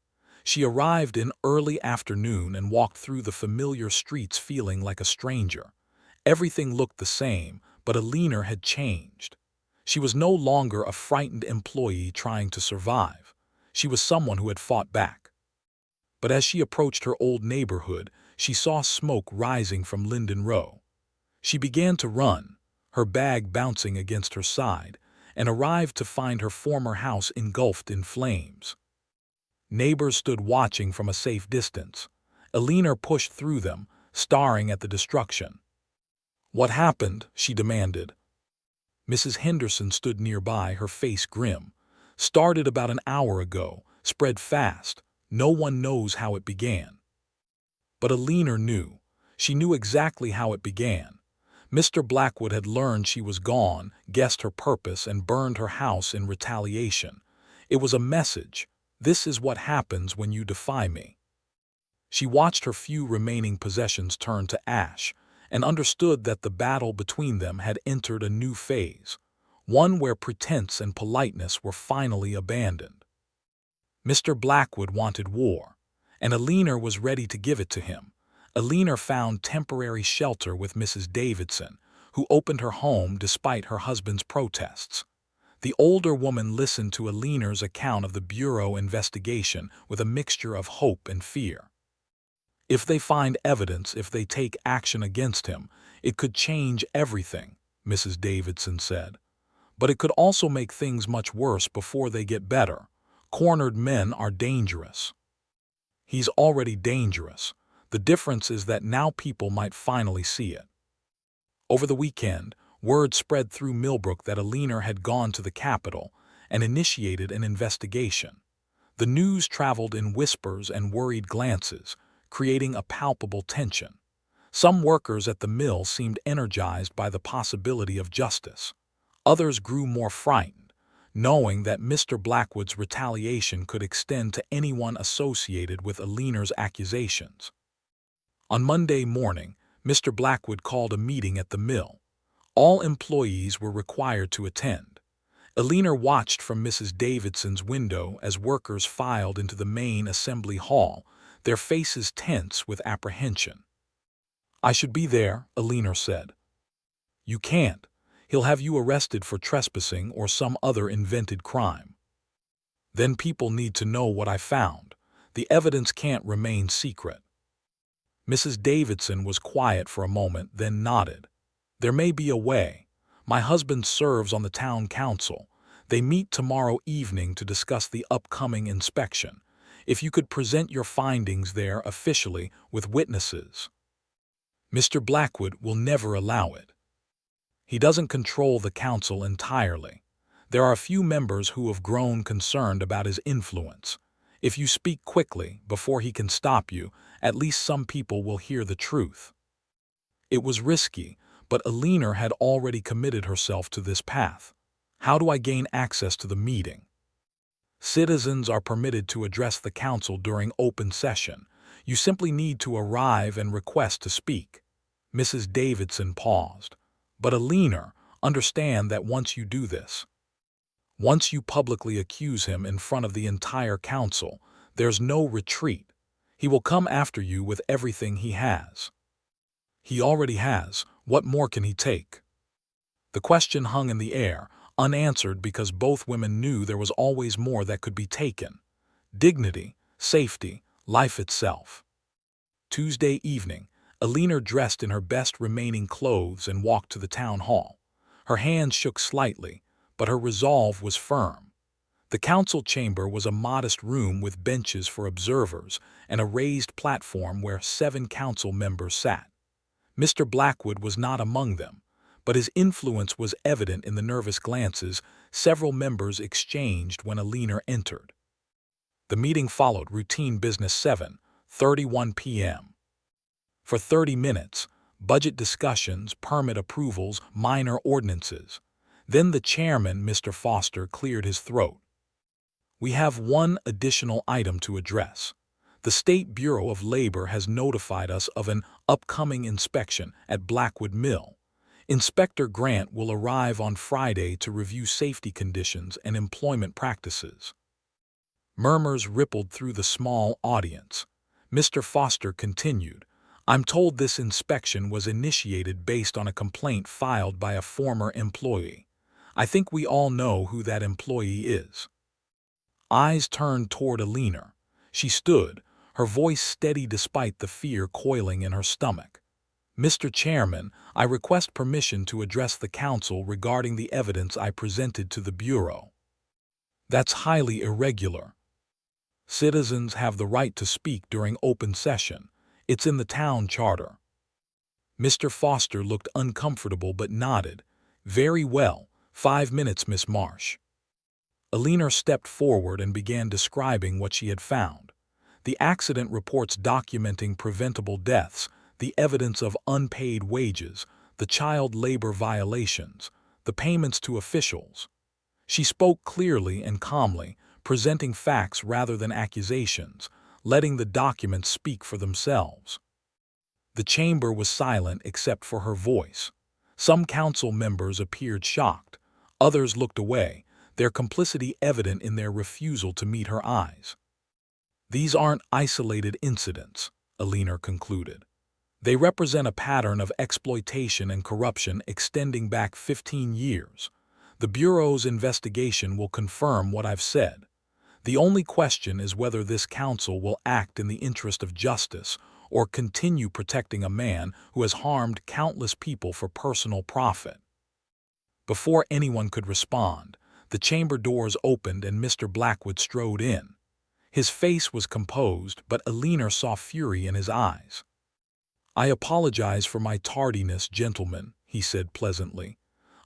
She arrived in early afternoon and walked through the familiar streets feeling like a stranger. Everything looked the same, but Aliner had changed. She was no longer a frightened employee trying to survive. She was someone who had fought back. But as she approached her old neighborhood, she saw smoke rising from Linden Row. She began to run, her bag bouncing against her side, and arrived to find her former house engulfed in flames. Neighbors stood watching from a safe distance. Aliner pushed through them, staring at the destruction. "What happened?" she demanded. Mrs. Henderson stood nearby, her face grim. "Started about an hour ago, spread fast. No one knows how it began." But Aliner knew. She knew exactly how it began. Mr. Blackwood had learned she was gone, guessed her purpose, and burned her house in retaliation. It was a message. "This is what happens when you defy me." She watched her few remaining possessions turn to ash, and understood that the battle between them had entered a new phase, one where pretense and politeness were finally abandoned. Mr. Blackwood wanted war, and Aliner was ready to give it to him. Aliner found temporary shelter with Mrs. Davidson, who opened her home despite her husband's protests. The older woman listened to Aliner's account of the Bureau investigation with a mixture of hope and fear. "If they find evidence, if they take action against him, it could change everything," Mrs. Davidson said. "But it could also make things much worse before they get better. Cornered men are dangerous." "He's already dangerous. The difference is that now people might finally see it." Over the weekend, word spread through Millbrook that Aliner had gone to the capital and initiated an investigation. The news traveled in whispers and worried glances, creating a palpable tension. Some workers at the mill seemed energized by the possibility of justice. Others grew more frightened, knowing that Mr. Blackwood's retaliation could extend to anyone associated with Aliner's accusations. On Monday morning, Mr. Blackwood called a meeting at the mill. All employees were required to attend. Aliner watched from Mrs. Davidson's window as workers filed into the main assembly hall, their faces tense with apprehension. "I should be there," Aliner said. "You can't. He'll have you arrested for trespassing or some other invented crime." "Then people need to know what I found. The evidence can't remain secret." Mrs. Davidson was quiet for a moment, then nodded. "There may be a way. My husband serves on the town council. They meet tomorrow evening to discuss the upcoming inspection. If you could present your findings there officially with witnesses." "Mr. Blackwood will never allow it. He doesn't control the council entirely. There are a few members who have grown concerned about his influence. If you speak quickly, before he can stop you, at least some people will hear the truth. It was risky, but Alina had already committed herself to this path. How do I gain access to the meeting? Citizens are permitted to address the council during open session. You simply need to arrive and request to speak. Mrs. Davidson paused. But Alina, understand that once you do this, once you publicly accuse him in front of the entire council, there's no retreat. He will come after you with everything he has. He already has. What more can he take? The question hung in the air, unanswered because both women knew there was always more that could be taken. Dignity, safety, life itself. Tuesday evening, Alina dressed in her best remaining clothes and walked to the town hall. Her hands shook slightly, but her resolve was firm. The council chamber was a modest room with benches for observers and a raised platform where 7 council members sat. Mr. Blackwood was not among them, but his influence was evident in the nervous glances several members exchanged when Alina entered. The meeting followed routine business 7:31 p.m. For 30 minutes, budget discussions, permit approvals, minor ordinances. Then the chairman, Mr. Foster, cleared his throat. We have one additional item to address. The State Bureau of Labor has notified us of an upcoming inspection at Blackwood Mill. Inspector Grant will arrive on Friday to review safety conditions and employment practices. Murmurs rippled through the small audience. Mr. Foster continued, I'm told this inspection was initiated based on a complaint filed by a former employee. I think we all know who that employee is. Eyes turned toward Alina. She stood, her voice steady despite the fear coiling in her stomach. Mr. Chairman, I request permission to address the council regarding the evidence I presented to the Bureau. That's highly irregular. Citizens have the right to speak during open session. It's in the town charter. Mr. Foster looked uncomfortable but nodded. Very well. 5 minutes, Miss Marsh. Alina stepped forward and began describing what she had found. The accident reports documenting preventable deaths, the evidence of unpaid wages, the child labor violations, the payments to officials. She spoke clearly and calmly, presenting facts rather than accusations, letting the documents speak for themselves. The chamber was silent except for her voice. Some council members appeared shocked. Others looked away, their complicity evident in their refusal to meet her eyes. These aren't isolated incidents, Alina concluded. They represent a pattern of exploitation and corruption extending back 15 years. The Bureau's investigation will confirm what I've said. The only question is whether this council will act in the interest of justice or continue protecting a man who has harmed countless people for personal profit. Before anyone could respond, the chamber doors opened and Mr. Blackwood strode in. His face was composed, but Alina saw fury in his eyes. I apologize for my tardiness, gentlemen, he said pleasantly.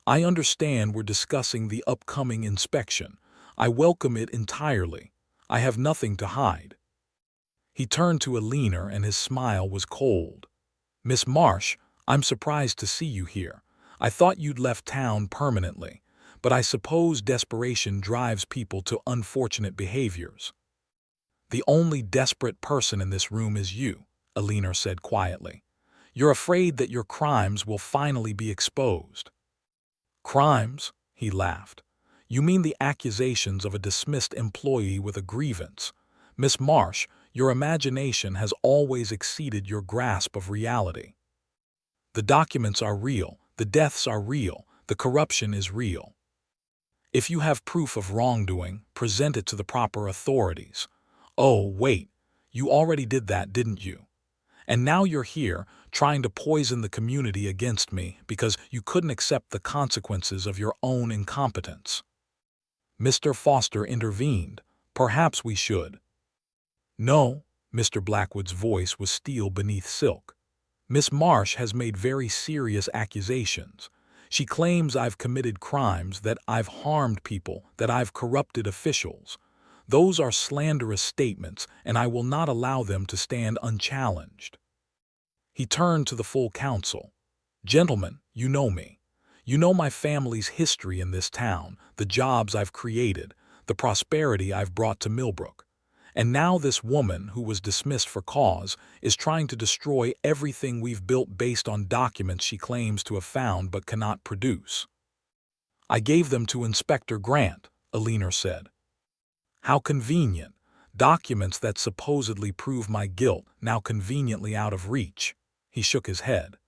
I understand we're discussing the upcoming inspection. I welcome it entirely. I have nothing to hide. He turned to Alina and his smile was cold. Miss Marsh, I'm surprised to see you here. I thought you'd left town permanently, but I suppose desperation drives people to unfortunate behaviors. The only desperate person in this room is you, Alina said quietly. You're afraid that your crimes will finally be exposed. Crimes? He laughed. You mean the accusations of a dismissed employee with a grievance. Miss Marsh, your imagination has always exceeded your grasp of reality. The documents are real, the deaths are real, the corruption is real. If you have proof of wrongdoing, present it to the proper authorities. Oh, wait, you already did that, didn't you? And now you're here, trying to poison the community against me because you couldn't accept the consequences of your own incompetence. Mr. Foster intervened. Perhaps we should. No, Mr. Blackwood's voice was steel beneath silk. Miss Marsh has made very serious accusations. She claims I've committed crimes, that I've harmed people, that I've corrupted officials. Those are slanderous statements, and I will not allow them to stand unchallenged." He turned to the full council. "Gentlemen, you know me. You know my family's history in this town, the jobs I've created, the prosperity I've brought to Millbrook. And now this woman, who was dismissed for cause, is trying to destroy everything we've built based on documents she claims to have found but cannot produce." "I gave them to Inspector Grant," Aliner said. "How convenient. Documents that supposedly prove my guilt, now conveniently out of reach." He shook his head.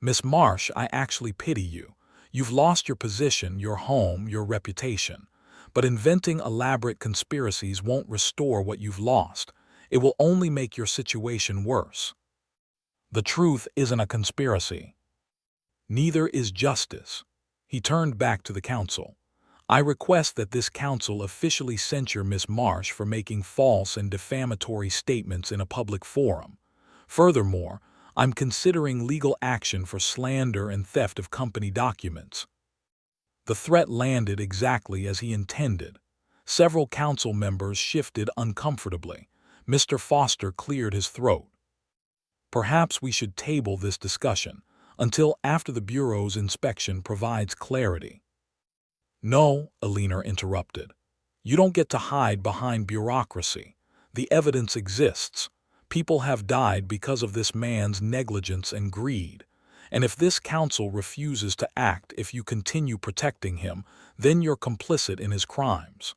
"Miss Marsh, I actually pity you. You've lost your position, your home, your reputation. But inventing elaborate conspiracies won't restore what you've lost. It will only make your situation worse. The truth isn't a conspiracy. Neither is justice." He turned back to the council. "I request that this council officially censure Miss Marsh for making false and defamatory statements in a public forum. Furthermore, I'm considering legal action for slander and theft of company documents." The threat landed exactly as he intended. Several council members shifted uncomfortably. Mr. Foster cleared his throat. "Perhaps we should table this discussion until after the Bureau's inspection provides clarity." "No," Aliner interrupted. "You don't get to hide behind bureaucracy. The evidence exists. People have died because of this man's negligence and greed. And if this council refuses to act, if you continue protecting him, then you're complicit in his crimes."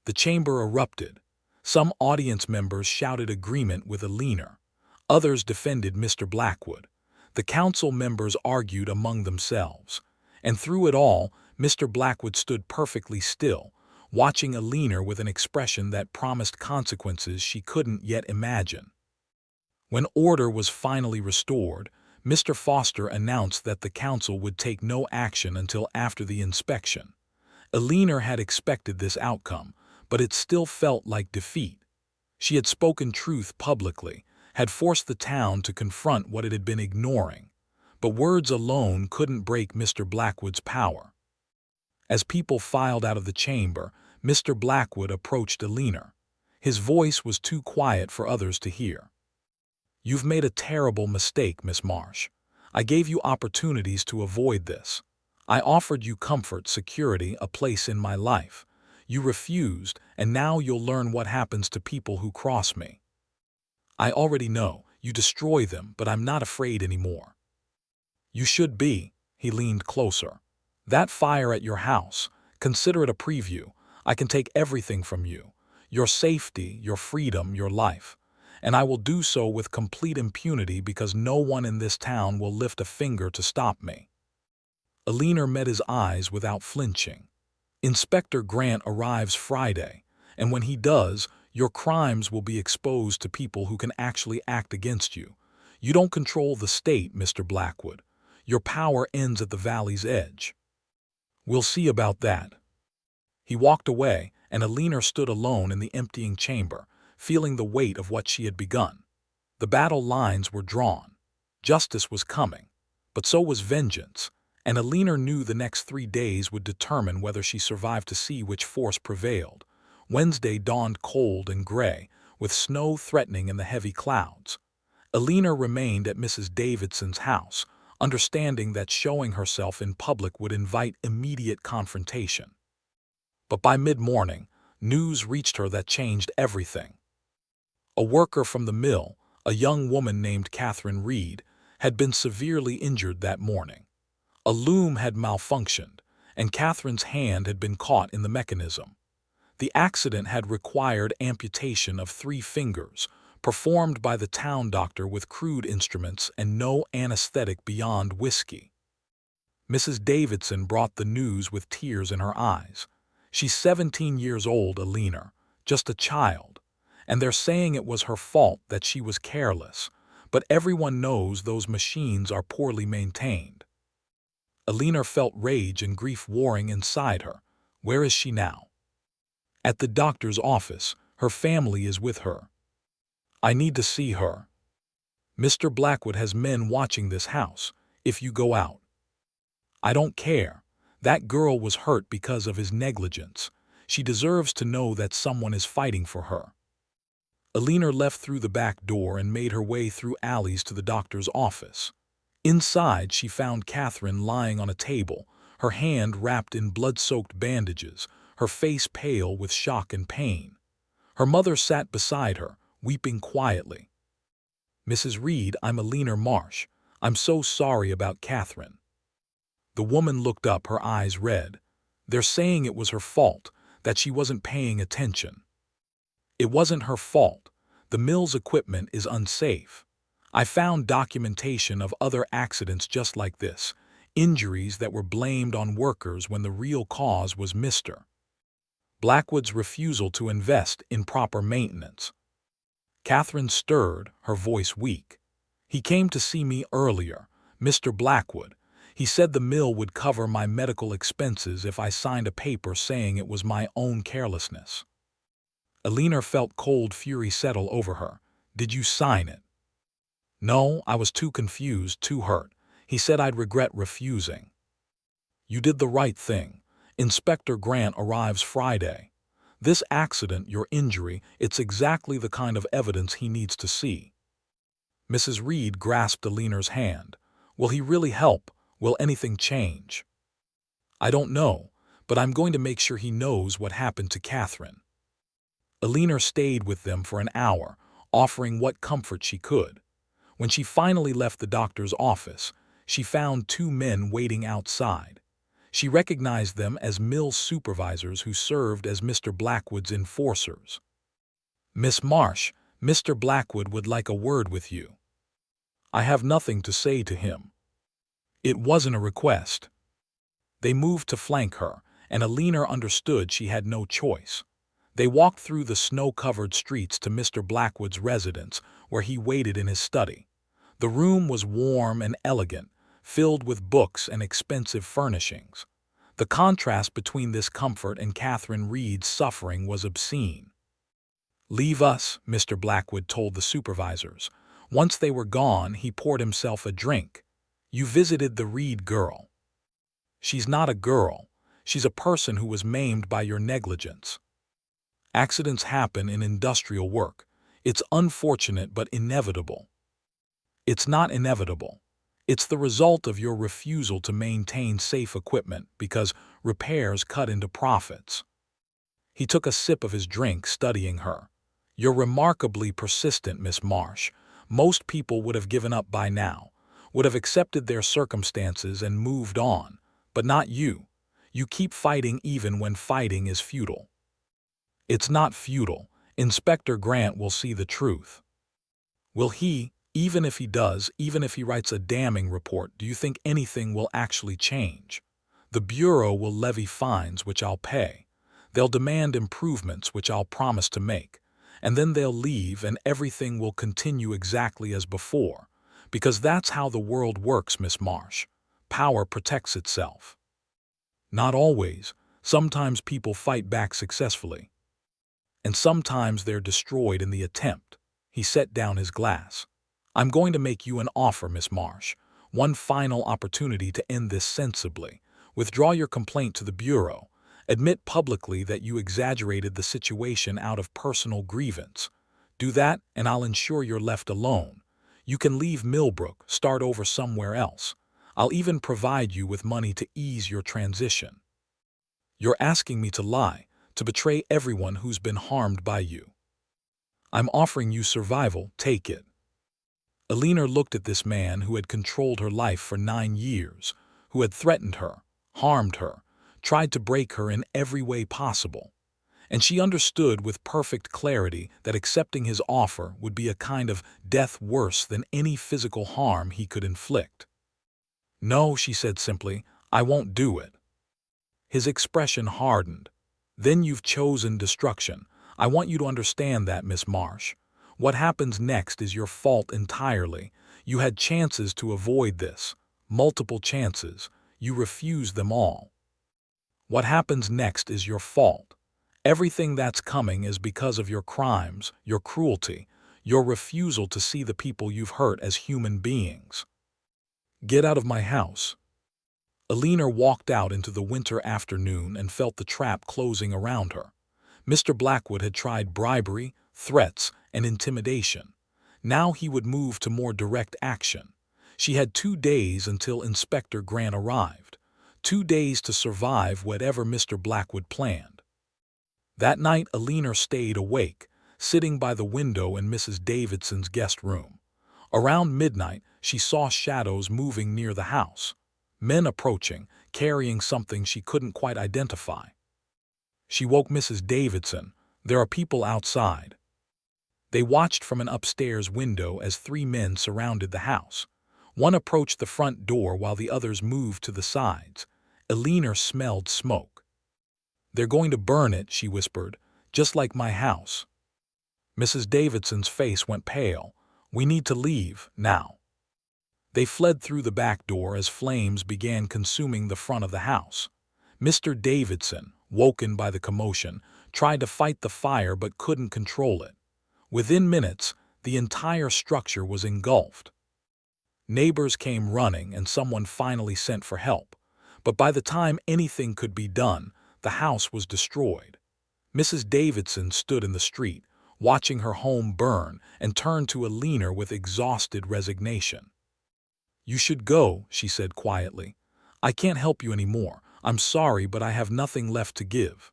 The chamber erupted. Some audience members shouted agreement with Aliner. Others defended Mr. Blackwood. The council members argued among themselves. And through it all, Mr. Blackwood stood perfectly still, watching Aliner with an expression that promised consequences she couldn't yet imagine. When order was finally restored, Mr. Foster announced that the council would take no action until after the inspection. Aliner had expected this outcome, but it still felt like defeat. She had spoken truth publicly, had forced the town to confront what it had been ignoring. But words alone couldn't break Mr. Blackwood's power. As people filed out of the chamber, Mr. Blackwood approached Aliner. His voice was too quiet for others to hear. "You've made a terrible mistake, Miss Marsh. I gave you opportunities to avoid this. I offered you comfort, security, a place in my life. You refused, and now you'll learn what happens to people who cross me. I already know, you destroy them, but I'm not afraid anymore." "You should be." He leaned closer. "That fire at your house, consider it a preview. I can take everything from you. Your safety, your freedom, your life. And I will do so with complete impunity because no one in this town will lift a finger to stop me." Aliner met his eyes without flinching. "Inspector Grant arrives Friday, and when he does, your crimes will be exposed to people who can actually act against you. You don't control the state, Mr. Blackwood. Your power ends at the valley's edge." "We'll see about that." He walked away, and Aliner stood alone in the emptying chamber, feeling the weight of what she had begun. The battle lines were drawn. Justice was coming, but so was vengeance, and Aliner knew the next 3 days would determine whether she survived to see which force prevailed. Wednesday dawned cold and gray, with snow threatening in the heavy clouds. Aliner remained at Mrs. Davidson's house, understanding that showing herself in public would invite immediate confrontation. But by mid-morning, news reached her that changed everything. A worker from the mill, a young woman named Catherine Reed, had been severely injured that morning. A loom had malfunctioned, and Catherine's hand had been caught in the mechanism. The accident had required amputation of 3 fingers, performed by the town doctor with crude instruments and no anesthetic beyond whiskey. Mrs. Davidson brought the news with tears in her eyes. "She's 17 years old, Aliner, just a child. And they're saying it was her fault, that she was careless. But everyone knows those machines are poorly maintained." Aliner felt rage and grief warring inside her. Where is she now? "At the doctor's office. Her family is with her." "I need to see her." "Mr. Blackwood has men watching this house. If you go out." I don't care. That girl was hurt because of his negligence. She deserves to know that someone is fighting for her. Alina left through the back door and made her way through alleys to the doctor's office. Inside, she found Catherine lying on a table, her hand wrapped in blood-soaked bandages, her face pale with shock and pain. Her mother sat beside her, weeping quietly. "Mrs. Reed, I'm Alina Marsh. I'm so sorry about Catherine." The woman looked up, her eyes red. "They're saying it was her fault, that she wasn't paying attention." "It wasn't her fault. The mill's equipment is unsafe. I found documentation of other accidents just like this, injuries that were blamed on workers when the real cause was Mr. Blackwood's refusal to invest in proper maintenance." Catherine stirred, her voice weak. "He came to see me earlier, Mr. Blackwood. He said the mill would cover my medical expenses if I signed a paper saying it was my own carelessness." Alina felt cold fury settle over her. "Did you sign it?" "No, I was too confused, too hurt. He said I'd regret refusing." "You did the right thing. Inspector Grant arrives Friday. This accident, your injury, it's exactly the kind of evidence he needs to see." Mrs. Reed grasped Alina's hand. "Will he really help? Will anything change?" "I don't know, but I'm going to make sure he knows what happened to Catherine." Alina stayed with them for an hour, offering what comfort she could. When she finally left the doctor's office, she found two men waiting outside. She recognized them as mill supervisors who served as Mr. Blackwood's enforcers. "Miss Marsh, Mr. Blackwood would like a word with you." "I have nothing to say to him." It wasn't a request. They moved to flank her, and Alina understood she had no choice. They walked through the snow-covered streets to Mr. Blackwood's residence, where he waited in his study. The room was warm and elegant, filled with books and expensive furnishings. The contrast between this comfort and Catherine Reed's suffering was obscene. "Leave us," Mr. Blackwood told the supervisors. Once they were gone, he poured himself a drink. "You visited the Reed girl." "She's not a girl. She's a person who was maimed by your negligence." "Accidents happen in industrial work. It's unfortunate but inevitable." "It's not inevitable. It's the result of your refusal to maintain safe equipment because repairs cut into profits." He took a sip of his drink, studying her. "You're remarkably persistent, Miss Marsh. Most people would have given up by now, would have accepted their circumstances and moved on, but not you. You keep fighting even when fighting is futile." "It's not futile. Inspector Grant will see the truth." "Will he? Even if he does, even if he writes a damning report, do you think anything will actually change? The Bureau will levy fines, which I'll pay. They'll demand improvements, which I'll promise to make. And then they'll leave and everything will continue exactly as before. Because that's how the world works, Miss Marsh. Power protects itself." "Not always. Sometimes people fight back successfully. And sometimes they're destroyed in the attempt." He set down his glass. "I'm going to make you an offer, Miss Marsh. One final opportunity to end this sensibly. Withdraw your complaint to the Bureau. Admit publicly that you exaggerated the situation out of personal grievance. Do that, and I'll ensure you're left alone. You can leave Millbrook, start over somewhere else. I'll even provide you with money to ease your transition." "You're asking me to lie, to betray everyone who's been harmed by you." "I'm offering you survival, take it." Alina looked at this man who had controlled her life for 9 years, who had threatened her, harmed her, tried to break her in every way possible. And she understood with perfect clarity that accepting his offer would be a kind of death worse than any physical harm he could inflict. "No," she said simply, "I won't do it." His expression hardened. "Then you've chosen destruction. I want you to understand that, Miss Marsh. What happens next is your fault entirely. You had chances to avoid this. Multiple chances. You refused them all. What happens next is your fault. Everything that's coming is because of your crimes, your cruelty, your refusal to see the people you've hurt as human beings. Get out of my house." Alina walked out into the winter afternoon and felt the trap closing around her. Mr. Blackwood had tried bribery, threats, and intimidation. Now he would move to more direct action. She had 2 days until Inspector Grant arrived. 2 days to survive whatever Mr. Blackwood planned. That night Alina stayed awake, sitting by the window in Mrs. Davidson's guest room. Around midnight she saw shadows moving near the house. Men approaching, carrying something she couldn't quite identify. She woke Mrs. Davidson. "There are people outside." They watched from an upstairs window as 3 men surrounded the house. One approached the front door while the others moved to the sides. Alina smelled smoke. "They're going to burn it," she whispered, "just like my house." Mrs. Davidson's face went pale. "We need to leave, now." They fled through the back door as flames began consuming the front of the house. Mr. Davidson, woken by the commotion, tried to fight the fire but couldn't control it. Within minutes, the entire structure was engulfed. Neighbors came running and someone finally sent for help. But by the time anything could be done, the house was destroyed. Mrs. Davidson stood in the street, watching her home burn, and turned to Alina with exhausted resignation. "You should go," she said quietly. "I can't help you anymore. I'm sorry, but I have nothing left to give."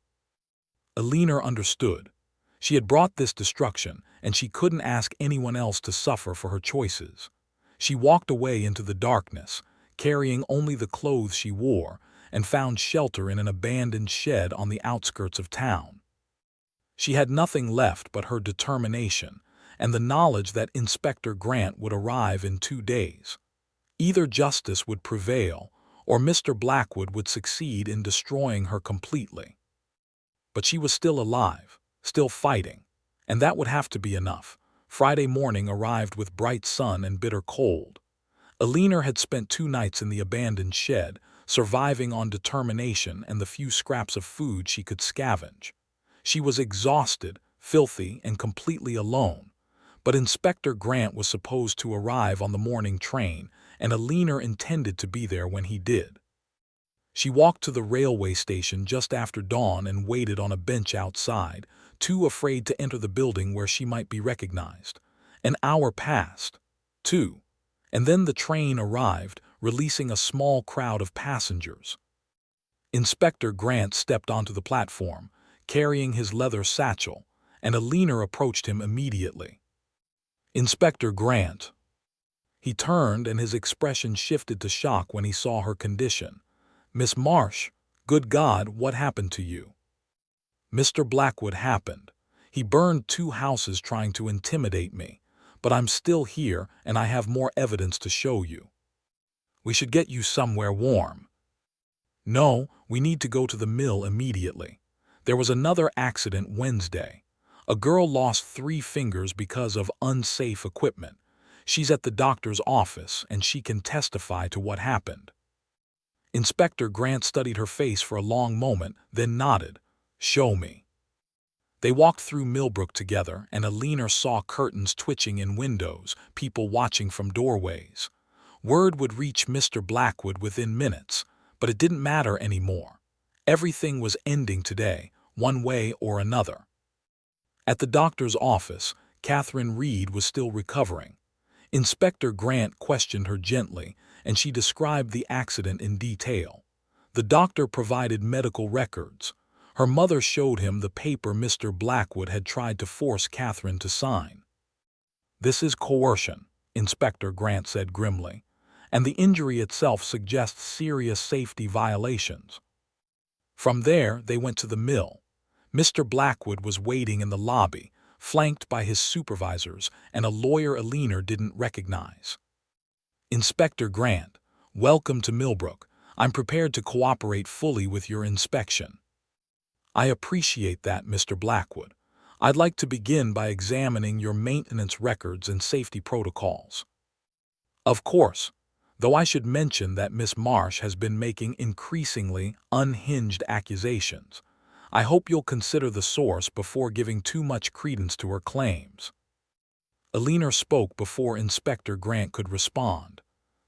Alina understood. She had brought this destruction, and she couldn't ask anyone else to suffer for her choices. She walked away into the darkness, carrying only the clothes she wore, and found shelter in an abandoned shed on the outskirts of town. She had nothing left but her determination and the knowledge that Inspector Grant would arrive in 2 days. Either justice would prevail, or Mr. Blackwood would succeed in destroying her completely. But she was still alive, still fighting, and that would have to be enough. Friday morning arrived with bright sun and bitter cold. Alina had spent 2 nights in the abandoned shed, surviving on determination and the few scraps of food she could scavenge. She was exhausted, filthy, and completely alone. But Inspector Grant was supposed to arrive on the morning train, and Alina intended to be there when he did. She walked to the railway station just after dawn and waited on a bench outside, too afraid to enter the building where she might be recognized. An hour passed, 2, and then the train arrived, releasing a small crowd of passengers. Inspector Grant stepped onto the platform, carrying his leather satchel, and Alina approached him immediately. "Inspector Grant." He turned and his expression shifted to shock when he saw her condition. "Miss Marsh, good God, what happened to you?" "Mr. Blackwood happened. He burned 2 houses trying to intimidate me, but I'm still here and I have more evidence to show you. We should get you somewhere warm." "No, we need to go to the mill immediately. There was another accident Wednesday. A girl lost 3 fingers because of unsafe equipment. She's at the doctor's office and she can testify to what happened." Inspector Grant studied her face for a long moment, then nodded. "Show me." They walked through Millbrook together, and Alina saw curtains twitching in windows, people watching from doorways. Word would reach Mr. Blackwood within minutes, but it didn't matter anymore. Everything was ending today, one way or another. At the doctor's office, Catherine Reed was still recovering. Inspector Grant questioned her gently, and she described the accident in detail. The doctor provided medical records. Her mother showed him the paper Mr. Blackwood had tried to force Catherine to sign. "This is coercion," Inspector Grant said grimly, "and the injury itself suggests serious safety violations." From there, they went to the mill. Mr. Blackwood was waiting in the lobby, flanked by his supervisors and a lawyer Alina didn't recognize. "Inspector Grant, welcome to Millbrook. I'm prepared to cooperate fully with your inspection." "I appreciate that, Mr. Blackwood. I'd like to begin by examining your maintenance records and safety protocols." "Of course, though I should mention that Miss Marsh has been making increasingly unhinged accusations. I hope you'll consider the source before giving too much credence to her claims." Alina spoke before Inspector Grant could respond.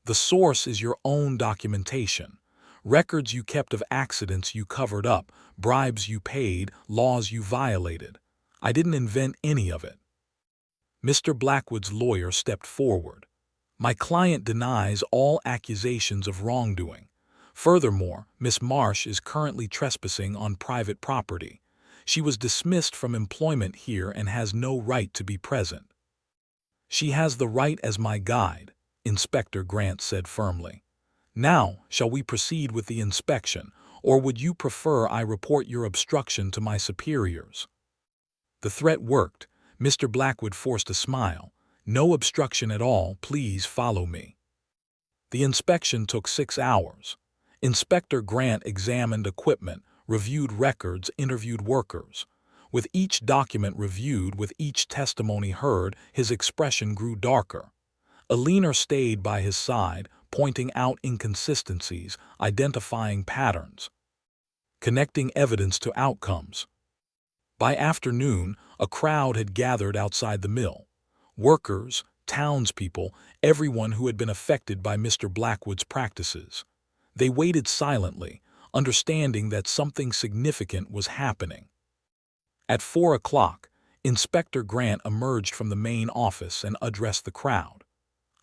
"The source is your own documentation. Records you kept of accidents you covered up, bribes you paid, laws you violated. I didn't invent any of it." Mr. Blackwood's lawyer stepped forward. "My client denies all accusations of wrongdoing. Furthermore, Miss Marsh is currently trespassing on private property. She was dismissed from employment here and has no right to be present." "She has the right as my guide," Inspector Grant said firmly. "Now, shall we proceed with the inspection, or would you prefer I report your obstruction to my superiors?" The threat worked. Mr. Blackwood forced a smile. "No obstruction at all, please follow me." The inspection took 6 hours. Inspector Grant examined equipment, reviewed records, interviewed workers. With each document reviewed, with each testimony heard, his expression grew darker. Alina stayed by his side, pointing out inconsistencies, identifying patterns, connecting evidence to outcomes. By afternoon, a crowd had gathered outside the mill. Workers, townspeople, everyone who had been affected by Mr. Blackwood's practices. They waited silently, understanding that something significant was happening. At 4 o'clock, Inspector Grant emerged from the main office and addressed the crowd.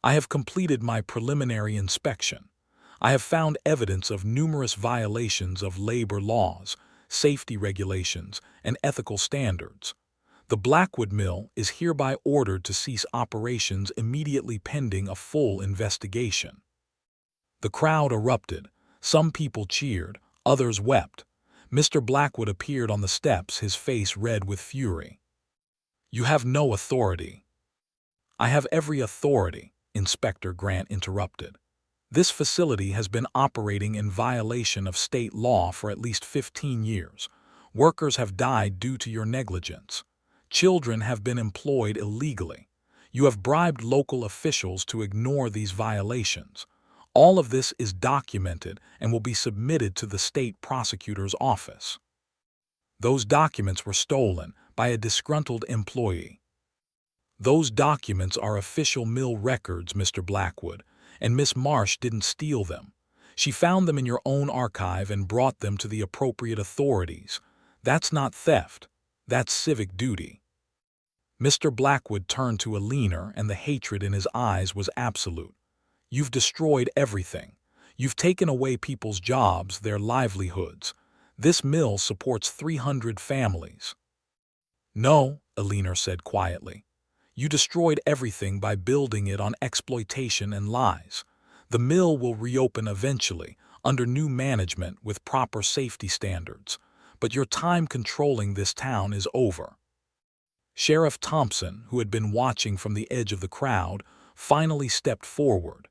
"I have completed my preliminary inspection. I have found evidence of numerous violations of labor laws, safety regulations, and ethical standards. The Blackwood Mill is hereby ordered to cease operations immediately pending a full investigation." The crowd erupted. Some people cheered, others wept. Mr. Blackwood appeared on the steps, his face red with fury. "You have no authority." "I have every authority," Inspector Grant interrupted. "This facility has been operating in violation of state law for at least 15 years. Workers have died due to your negligence. Children have been employed illegally. You have bribed local officials to ignore these violations. All of this is documented and will be submitted to the state prosecutor's office." "Those documents were stolen by a disgruntled employee." "Those documents are official mill records, Mr. Blackwood, and Miss Marsh didn't steal them. She found them in your own archive and brought them to the appropriate authorities. That's not theft. That's civic duty." Mr. Blackwood turned to Alina, and the hatred in his eyes was absolute. "You've destroyed everything. You've taken away people's jobs, their livelihoods. This mill supports 300 families." "No," Alina said quietly. "You destroyed everything by building it on exploitation and lies. The mill will reopen eventually, under new management with proper safety standards. But your time controlling this town is over." Sheriff Thompson, who had been watching from the edge of the crowd, finally stepped forward.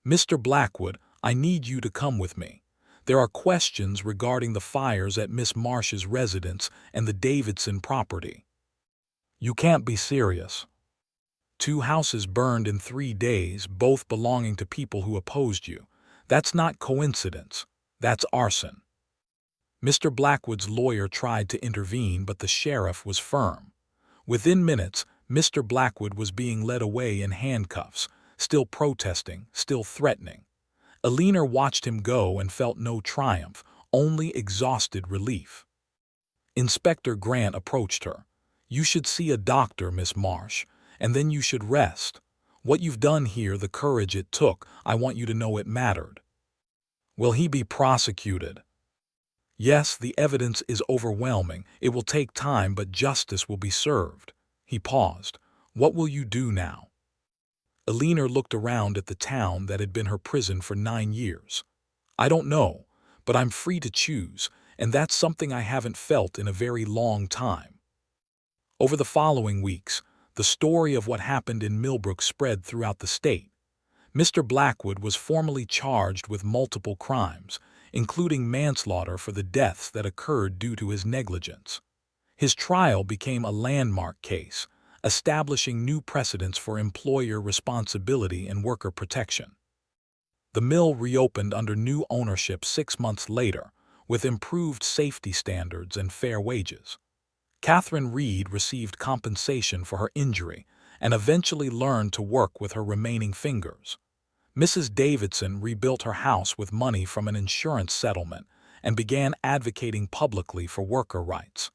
"Mr. Blackwood, I need you to come with me. There are questions regarding the fires at Miss Marsh's residence and the Davidson property." "You can't be serious." 2 houses burned in 3 days, both belonging to people who opposed you. That's not coincidence. That's arson." Mr. Blackwood's lawyer tried to intervene, but the sheriff was firm. Within minutes, Mr. Blackwood was being led away in handcuffs, still protesting, still threatening. Alina watched him go and felt no triumph, only exhausted relief. Inspector Grant approached her. "You should see a doctor, Miss Marsh, and then you should rest. What you've done here, the courage it took, I want you to know it mattered." "Will he be prosecuted?" "Yes, the evidence is overwhelming. It will take time, but justice will be served." He paused. "What will you do now?" Alina looked around at the town that had been her prison for 9 years. "I don't know, but I'm free to choose, and that's something I haven't felt in a very long time." Over the following weeks, the story of what happened in Millbrook spread throughout the state. Mr. Blackwood was formally charged with multiple crimes, including manslaughter for the deaths that occurred due to his negligence. His trial became a landmark case, establishing new precedents for employer responsibility and worker protection. The mill reopened under new ownership 6 months later, with improved safety standards and fair wages. Catherine Reed received compensation for her injury and eventually learned to work with her remaining fingers. Mrs. Davidson rebuilt her house with money from an insurance settlement and began advocating publicly for worker rights.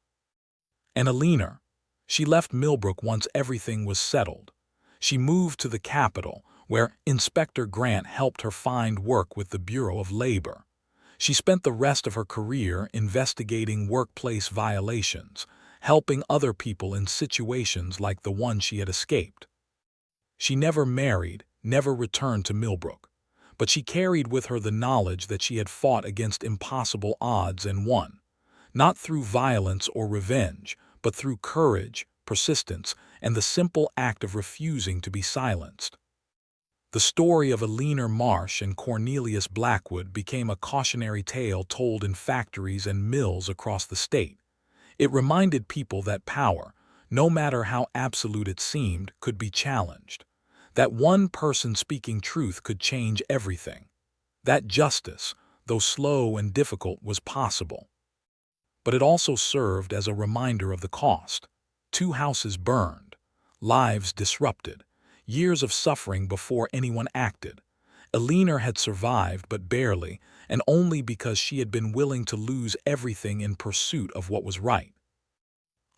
And Eleanor, she left Millbrook once everything was settled. She moved to the capital, where Inspector Grant helped her find work with the Bureau of Labor. She spent the rest of her career investigating workplace violations, helping other people in situations like the one she had escaped. She never married, never returned to Millbrook, but she carried with her the knowledge that she had fought against impossible odds and won, not through violence or revenge, but through courage, persistence, and the simple act of refusing to be silenced. The story of Eleanor Marsh and Cornelius Blackwood became a cautionary tale told in factories and mills across the state. It reminded people that power, no matter how absolute it seemed, could be challenged. That one person speaking truth could change everything. That justice, though slow and difficult, was possible. But it also served as a reminder of the cost. 2 houses burned, lives disrupted, years of suffering before anyone acted. Eleanor had survived, but barely, and only because she had been willing to lose everything in pursuit of what was right.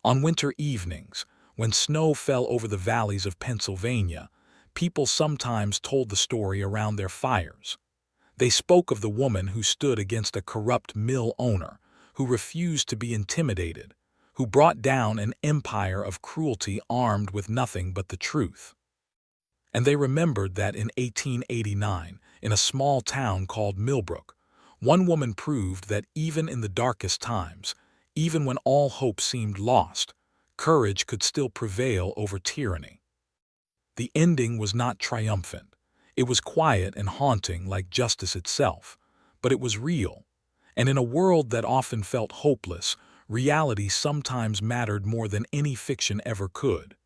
On winter evenings, when snow fell over the valleys of Pennsylvania, people sometimes told the story around their fires. They spoke of the woman who stood against a corrupt mill owner, who refused to be intimidated, who brought down an empire of cruelty armed with nothing but the truth. And they remembered that in 1889, in a small town called Millbrook, one woman proved that even in the darkest times, even when all hope seemed lost, courage could still prevail over tyranny. The ending was not triumphant. It was quiet and haunting like justice itself, but it was real. And in a world that often felt hopeless, reality sometimes mattered more than any fiction ever could.